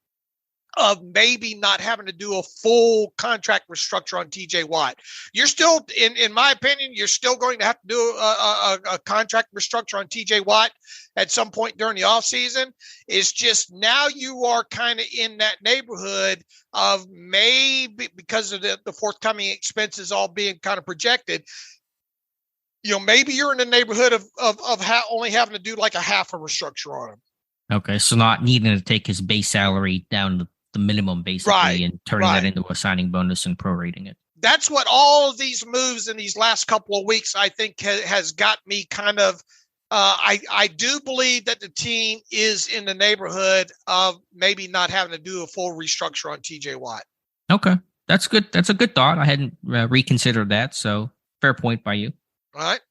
of maybe not having to do a full contract restructure on TJ Watt. You're still, in my opinion, you're still going to have to do a contract restructure on TJ Watt at some point during the offseason. It's just now you are kind of in that neighborhood of maybe because of the forthcoming expenses all being kind of projected. Maybe you're in the neighborhood of only having to do like a half a restructure on him. Okay, so not needing to take his base salary down to the minimum basically and turning that into a signing bonus and prorating it. That's what all of these moves in these last couple of weeks, I think, has got me kind of I do believe that the team is in the neighborhood of maybe not having to do a full restructure on TJ Watt. Okay, that's good. That's a good thought. I hadn't reconsidered that, so fair point by you. All right.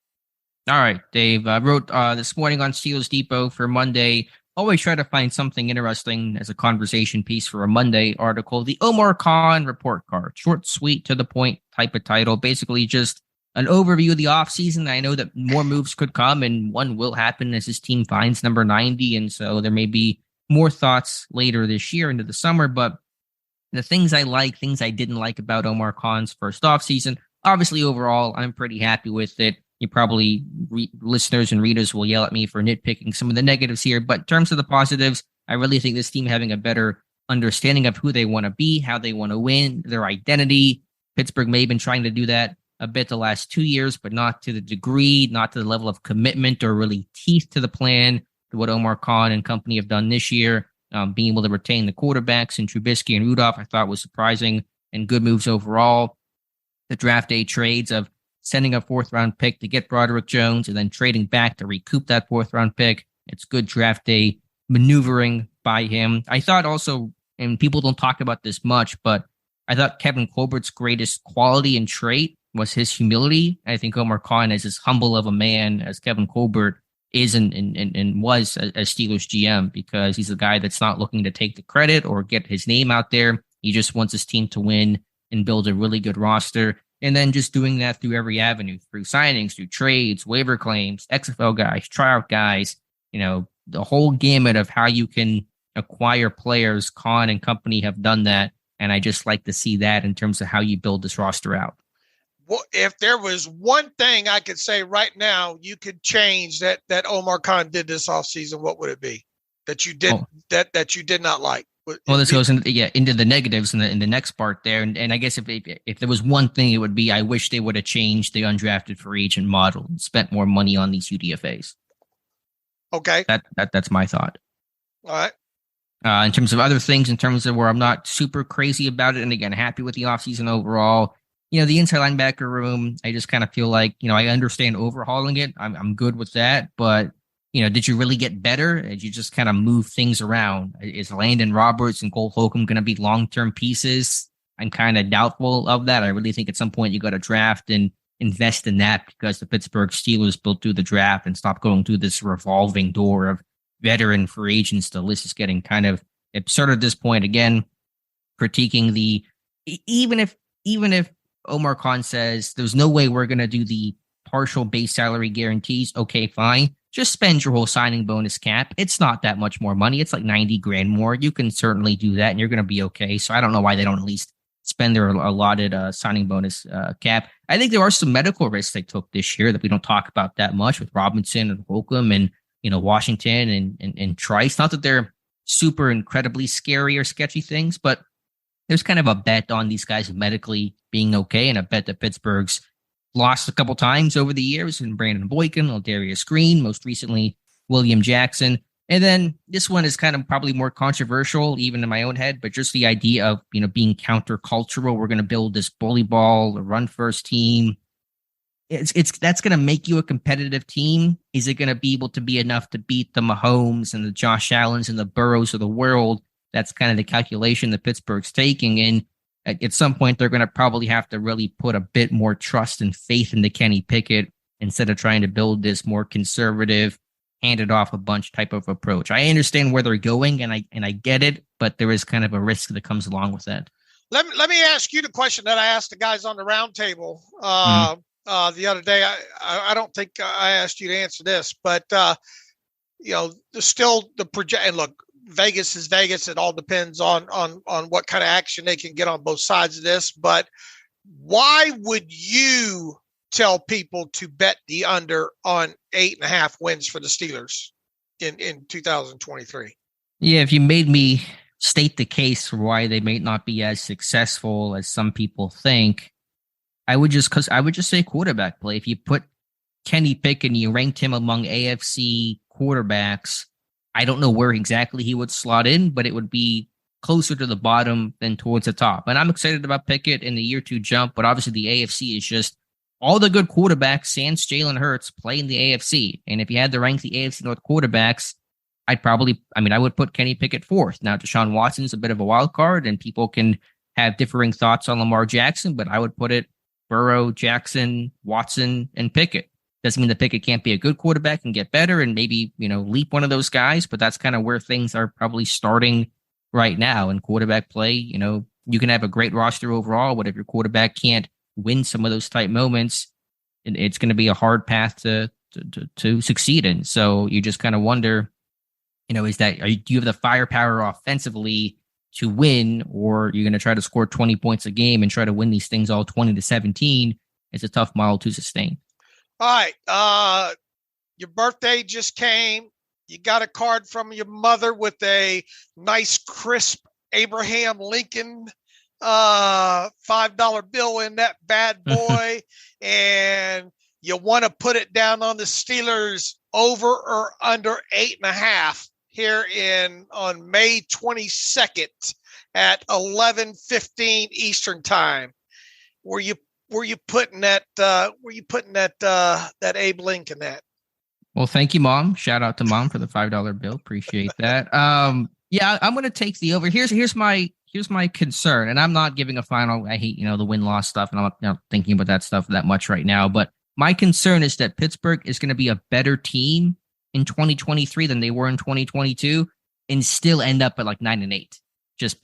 All right, Dave. I wrote this morning on Steelers Depot for Monday. Always try to find something interesting as a conversation piece for a Monday article. The Omar Khan report card. Short, sweet, to the point type of title. Basically just an overview of the offseason. I know that more moves could come, and one will happen as his team finds number 90. And so there may be more thoughts later this year into the summer. But the things I like, things I didn't like about Omar Khan's first offseason, obviously overall, I'm pretty happy with it. You probably, listeners and readers will yell at me for nitpicking some of the negatives here. But in terms of the positives, I really think this team having a better understanding of who they want to be, how they want to win, their identity. Pittsburgh may have been trying to do that a bit the last 2 years, but not to the degree, not to the level of commitment or really teeth to the plan to what Omar Khan and company have done this year. Being able to retain the quarterbacks and Trubisky and Rudolph, I thought was surprising and good moves overall. The draft day trades of sending a fourth-round pick to get Broderick Jones and then trading back to recoup that fourth-round pick. It's good draft day maneuvering by him. I thought also, and people don't talk about this much, but I thought Kevin Colbert's greatest quality and trait was his humility. I think Omar Khan is as humble of a man as Kevin Colbert is and was as Steelers GM, because he's a guy that's not looking to take the credit or get his name out there. He just wants his team to win and build a really good roster. And then just doing that through every avenue, through signings, through trades, waiver claims, XFL guys, tryout guys, the whole gamut of how you can acquire players. Khan and company have done that. And I just like to see that in terms of how you build this roster out. Well, if there was one thing I could say right now, you could change that Omar Khan did this offseason, what would it be that you did that you did not like? Well, this goes into the negatives in the next part there, and I guess if there was one thing, it would be I wish they would have changed the undrafted free agent model and spent more money on these UDFAs. Okay, that's my thought. All right. In terms of other things, in terms of where I'm not super crazy about it, and again, happy with the offseason overall. The inside linebacker room, I just kind of feel like I understand overhauling it. I'm good with that, but. Did you really get better? Did you just kind of move things around? Is Landon Roberts and Cole Holcomb going to be long-term pieces? I'm kind of doubtful of that. I really think at some point you got to draft and invest in that, because the Pittsburgh Steelers built through the draft and stopped going through this revolving door of veteran free agents. The list is getting kind of absurd at this point. Again, critiquing even if Omar Khan says there's no way we're going to do the partial base salary guarantees, okay, fine. Just spend your whole signing bonus cap. It's not that much more money. It's like 90 grand more. You can certainly do that and you're going to be okay. So I don't know why they don't at least spend their allotted signing bonus cap. I think there are some medical risks they took this year that we don't talk about that much with Robinson and Holcomb and, Washington and Trice. Not that they're super incredibly scary or sketchy things, but there's kind of a bet on these guys medically being okay, and a bet that Pittsburgh's lost a couple times over the years, and Brandon Boykin, Ladarius Green, most recently William Jackson. And then this one is kind of probably more controversial, even in my own head, but just the idea of, being countercultural. We're going to build this bully ball, a run first team. That's going to make you a competitive team. Is it going to be able to be enough to beat the Mahomes and the Josh Allens and the Burrows of the world? That's kind of the calculation that Pittsburgh's taking. And at some point, they're going to probably have to really put a bit more trust and faith into Kenny Pickett instead of trying to build this more conservative, handed off a bunch type of approach. I understand where they're going, and I get it, but there is kind of a risk that comes along with that. Let me ask you the question that I asked the guys on the round table the other day. I don't think I asked you to answer this, but still the project. And look, Vegas is Vegas. It all depends on what kind of action they can get on both sides of this. But why would you tell people to bet the under on 8.5 wins for the Steelers in 2023? Yeah, if you made me state the case for why they may not be as successful as some people think, I would just say quarterback play. If you put Kenny Pickett and you ranked him among AFC quarterbacks, I don't know where exactly he would slot in, but it would be closer to the bottom than towards the top. And I'm excited about Pickett in the year 2 jump, but obviously the AFC is just all the good quarterbacks, sans Jalen Hurts, play in the AFC. And if you had to rank the AFC North quarterbacks, I would put Kenny Pickett 4th. Now, Deshaun Watson's a bit of a wild card, and people can have differing thoughts on Lamar Jackson, but I would put it Burrow, Jackson, Watson, and Pickett. Doesn't mean that Pickett can't be a good quarterback and get better and maybe, leap one of those guys, but that's kind of where things are probably starting right now in quarterback play. You can have a great roster overall, but if your quarterback can't win some of those tight moments, it's going to be a hard path to succeed in. So you just kind of wonder, do you have the firepower offensively to win, or you're going to try to score 20 points a game and try to win these things all 20-17? It's a tough model to sustain. All right. Your birthday just came. You got a card from your mother with a nice, crisp Abraham Lincoln $5 bill in that bad boy. And you want to put it down on the Steelers over or under 8.5 here on May 22nd at 11:15 Eastern time. Were you putting that Abe Lincoln at? Well, thank you, Mom. Shout out to Mom for the $5 bill. Appreciate that. Yeah, I'm going to take the over. Here's my concern, and I'm not giving a final. I hate the win-loss stuff, and I'm not thinking about that stuff that much right now. But my concern is that Pittsburgh is going to be a better team in 2023 than they were in 2022, and still end up at like 9-8. Just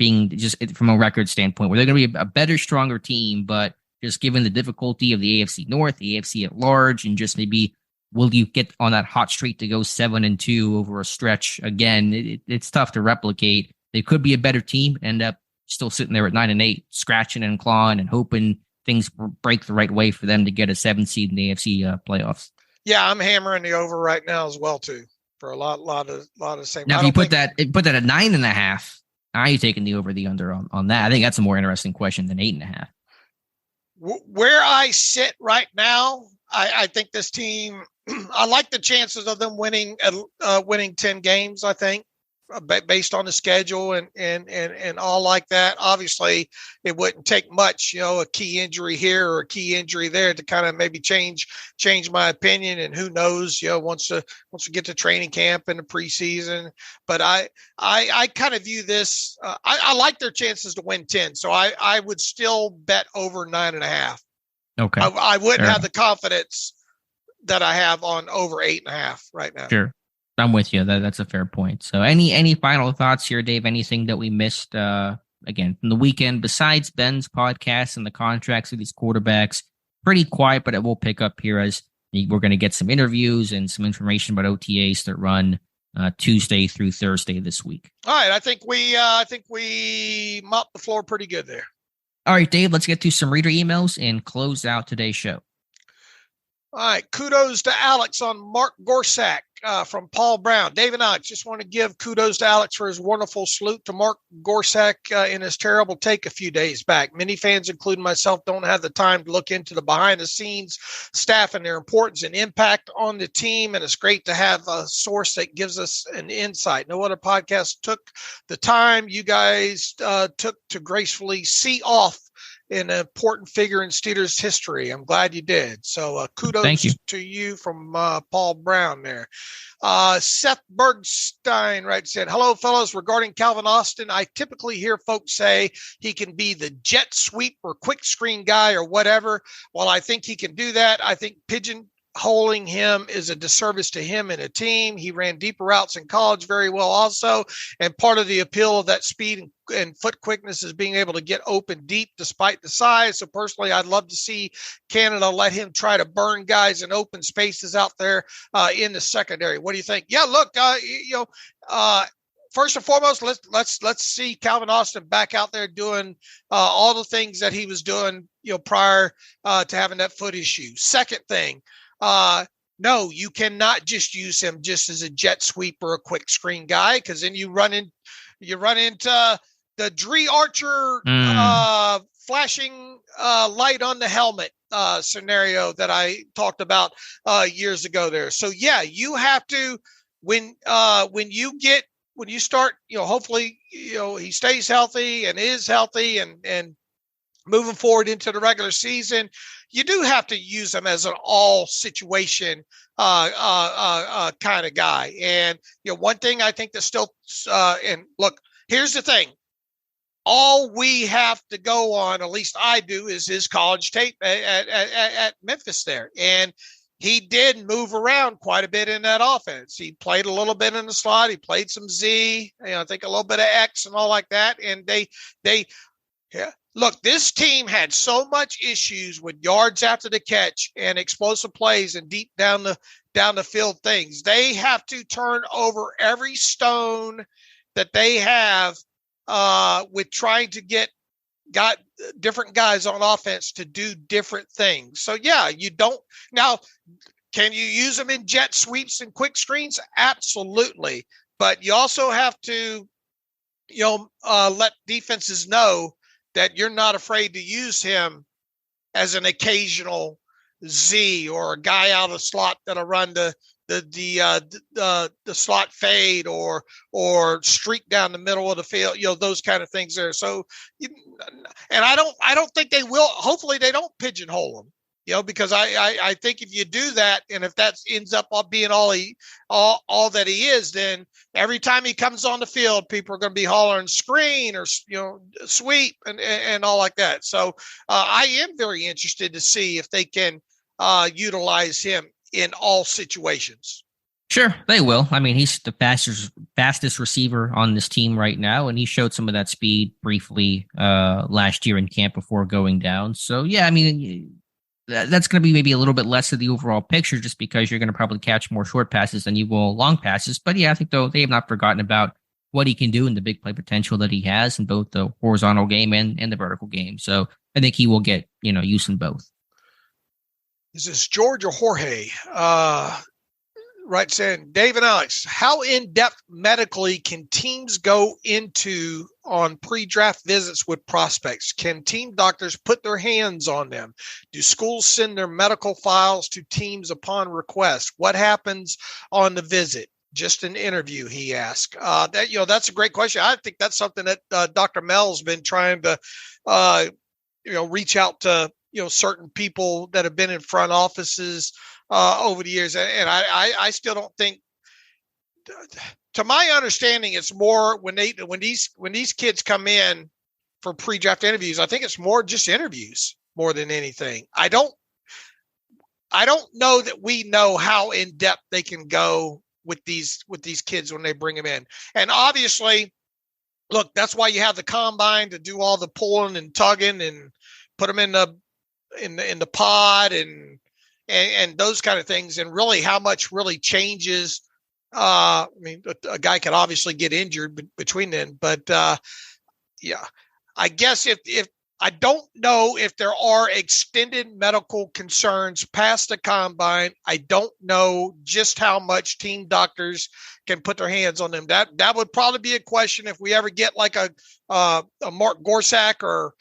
from a record standpoint, where they're going to be a better, stronger team, but just given the difficulty of the AFC North, the AFC at large, and just maybe will you get on that hot streak to go 7-2 over a stretch again? It's tough to replicate. They could be a better team, end up still sitting there at 9-8, scratching and clawing and hoping things break the right way for them to get a 7 seed in the AFC playoffs. Yeah, I'm hammering the over right now as well too for a lot of same. Now, if you put that at 9.5, are you taking the over the under on that? I think that's a more interesting question than 8.5. Where I sit right now, I think this team, I like the chances of them winning 10 games, I think, based on the schedule and all like that. Obviously, it wouldn't take much, a key injury here or a key injury there to kind of maybe change my opinion. And who knows, once we get to training camp and the preseason. But I kind of view this. I like their chances to win 10, so I would still bet over 9.5. Okay, I wouldn't have the confidence that I have on over 8.5 right now. Sure. I'm with you. That's a fair point. So any final thoughts here, Dave? Anything that we missed, again, from the weekend besides Ben's podcast and the contracts of these quarterbacks? Pretty quiet, but it will pick up here as we're going to get some interviews and some information about OTAs that run Tuesday through Thursday this week. All right. I think we mopped the floor pretty good there. All right, Dave, let's get to some reader emails and close out today's show. All right. Kudos to Alex on Mark Gorsak from Paul Brown. Dave and I just want to give kudos to Alex for his wonderful salute to Mark Gorsak in his terrible take a few days back. Many fans, including myself, don't have the time to look into the behind-the-scenes staff and their importance and impact on the team, and it's great to have a source that gives us an insight. No other podcast took the time you guys took to gracefully see off an important figure in Steelers history. I'm glad you did. So kudos to you from Paul Brown there. Seth Bergstein said, hello, fellows. Regarding Calvin Austin, I typically hear folks say he can be the jet sweep or quick screen guy or whatever. While I think he can do that, I think pigeonholing him is a disservice to him and a team. He ran deeper routes in college very well also, and part of the appeal of that speed and foot quickness is being able to get open deep despite the size. So personally, I'd love to see Canada let him try to burn guys in open spaces out there in the secondary. What do you think? Yeah, look, first and foremost, let's see Calvin Austin back out there doing all the things that he was doing, prior to having that foot issue. Second thing, no, you cannot just use him just as a jet sweep or a quick screen guy, because then you run into the Dree Archer flashing light on the helmet scenario that I talked about years ago there. So yeah, you have to when you start, hopefully, he stays healthy and is healthy and moving forward into the regular season, you do have to use him as an all situation kind of guy. And, one thing I think that's still, and look, here's the thing. All we have to go on, at least I do, is his college tape at Memphis there. And he did move around quite a bit in that offense. He played a little bit in the slot. He played some Z, I think a little bit of X and all like that. And look, this team had so much issues with yards after the catch and explosive plays and deep down the field things. They have to turn over every stone that they have with trying to got different guys on offense to do different things. So yeah, you don't now. Can you use them in jet sweeps and quick screens? Absolutely. But you also have to, let defenses know that you're not afraid to use him as an occasional Z or a guy out of slot that'll run the slot fade or streak down the middle of the field, those kind of things there. So, and I don't think they will. Hopefully, they don't pigeonhole him, because I think if you do that, and if that ends up being all that he is, then every time he comes on the field, people are going to be hollering screen or sweep and all like that. So I am very interested to see if they can utilize him in all situations. Sure, they will. I mean, he's the fastest receiver on this team right now, and he showed some of that speed briefly last year in camp before going down. So, yeah, I mean, that's going to be maybe a little bit less of the overall picture just because you're going to probably catch more short passes than you will long passes. But, yeah, I think, though, they have not forgotten about what he can do and the big play potential that he has in both the horizontal game and the vertical game. So I think he will get, use in both. Is this George or Jorge? Right, saying, Dave and Alex, how in-depth medically can teams go into on pre-draft visits with prospects? Can team doctors put their hands on them? Do schools send their medical files to teams upon request? What happens on the visit? Just an interview, he asked. That's a great question. I think that's something that Dr. Mel's been trying to, reach out to, certain people that have been in front offices over the years. And I still don't think, to my understanding, it's more when these kids come in for pre-draft interviews, I think it's more just interviews more than anything. I don't know that we know how in depth they can go with these kids when they bring them in. And obviously, look, that's why you have the combine to do all the pulling and tugging and put them in the pod and those kind of things, and really how much really changes. I mean, a guy could obviously get injured between then, but yeah, I guess if I don't know if there are extended medical concerns past the combine. I don't know just how much team doctors can put their hands on them. That would probably be a question if we ever get like a Mark Gorsak or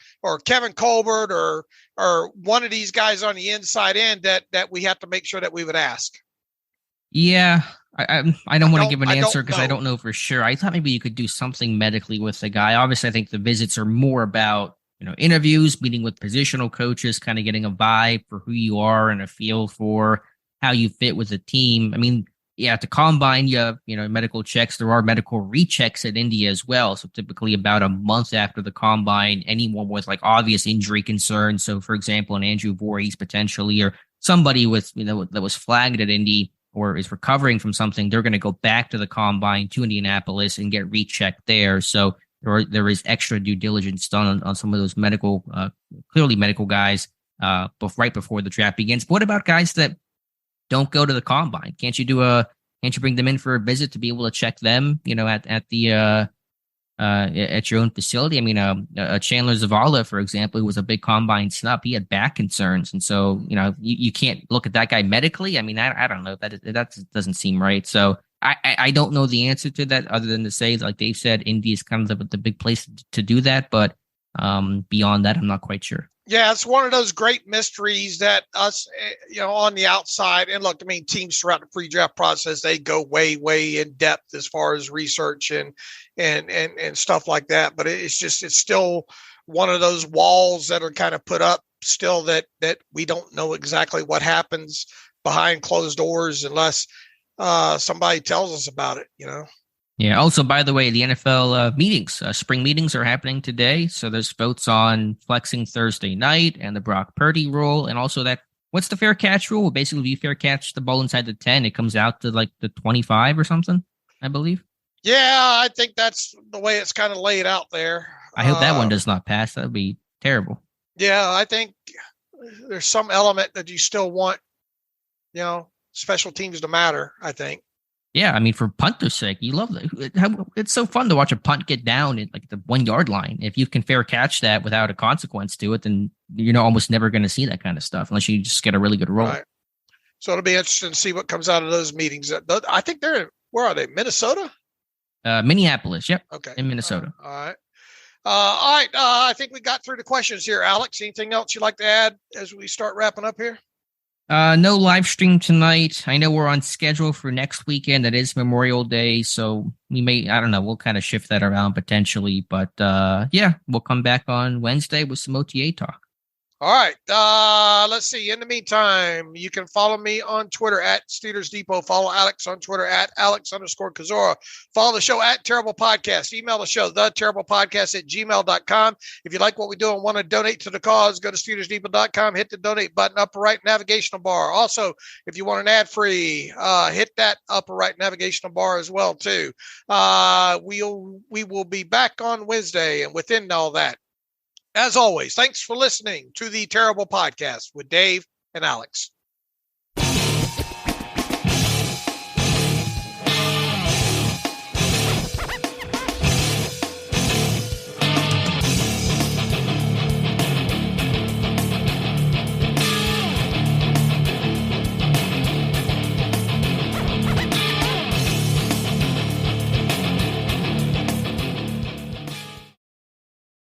Kevin Colbert or one of these guys on the inside end that we have to make sure that we would ask. Yeah, I don't want to give an answer because I don't know for sure. I thought maybe you could do something medically with the guy. Obviously, I think the visits are more about interviews, meeting with positional coaches, kind of getting a vibe for who you are and a feel for how you fit with the team. I mean, yeah, at the combine, you have, medical checks. There are medical rechecks at India as well. So typically about a month after the combine, anyone with like obvious injury concerns. So for example, an Andrew Voorhees potentially, or somebody with, that was flagged at Indy or is recovering from something, they're going to go back to the combine to Indianapolis and get rechecked there. So there is extra due diligence done on some of those clearly medical guys right before the draft begins. But what about guys that don't go to the combine? Can't you bring them in for a visit to be able to check them, at your own facility? I mean, Chandler Zavala, for example, who was a big combine snub, he had back concerns. And so, you can't look at that guy medically. I mean, I don't know, that doesn't seem right. So I don't know the answer to that other than to say, like Dave said, Indy is kind of the big place to do that. But beyond that, I'm not quite sure. Yeah, it's one of those great mysteries that us, on the outside, and look, I mean, teams throughout the pre-draft process, they go way, way in depth as far as research and stuff like that. But it's still one of those walls that are kind of put up still that we don't know exactly what happens behind closed doors unless somebody tells us about it, Yeah. Also, by the way, the NFL meetings, spring meetings are happening today. So there's votes on flexing Thursday night and the Brock Purdy rule, and also that What's the fair catch rule? Basically, if you fair catch the ball inside the 10, it comes out to like the 25 or something, I believe. Yeah, I think that's the way it's kind of laid out there. I hope that one does not pass. That would be terrible. Yeah, I think there's some element that you still want, special teams to matter, I think. Yeah, I mean, for punter's sake, you love that. It's so fun to watch a punt get down at like the 1 yard line. If you can fair catch that without a consequence to it, then you're almost never going to see that kind of stuff unless you just get a really good roll. Right. So it'll be interesting to see what comes out of those meetings. I think where are they? Minnesota? Minneapolis. Yep. Okay. In Minnesota. All right. All right. I think we got through the questions here, Alex. Anything else you'd like to add as we start wrapping up here? No live stream tonight. I know we're on schedule for next weekend. That is Memorial Day. So we may, I don't know, we'll kind of shift that around potentially. But yeah, we'll come back on Wednesday with some OTA talk. All right. Let's see. In the meantime, you can follow me on Twitter at Steelers Depot. Follow Alex on Twitter at Alex_Kozora. Follow the show at Terrible Podcast. Email the show, thetterriblepodcast@gmail.com. If you like what we do and want to donate to the cause, go to SteelersDepot.com, hit the donate button, upper right navigational bar. Also, if you want an ad-free, hit that upper right navigational bar as well, too. We will be back on Wednesday, and within all that, as always, thanks for listening to the Terrible Podcast with Dave and Alex.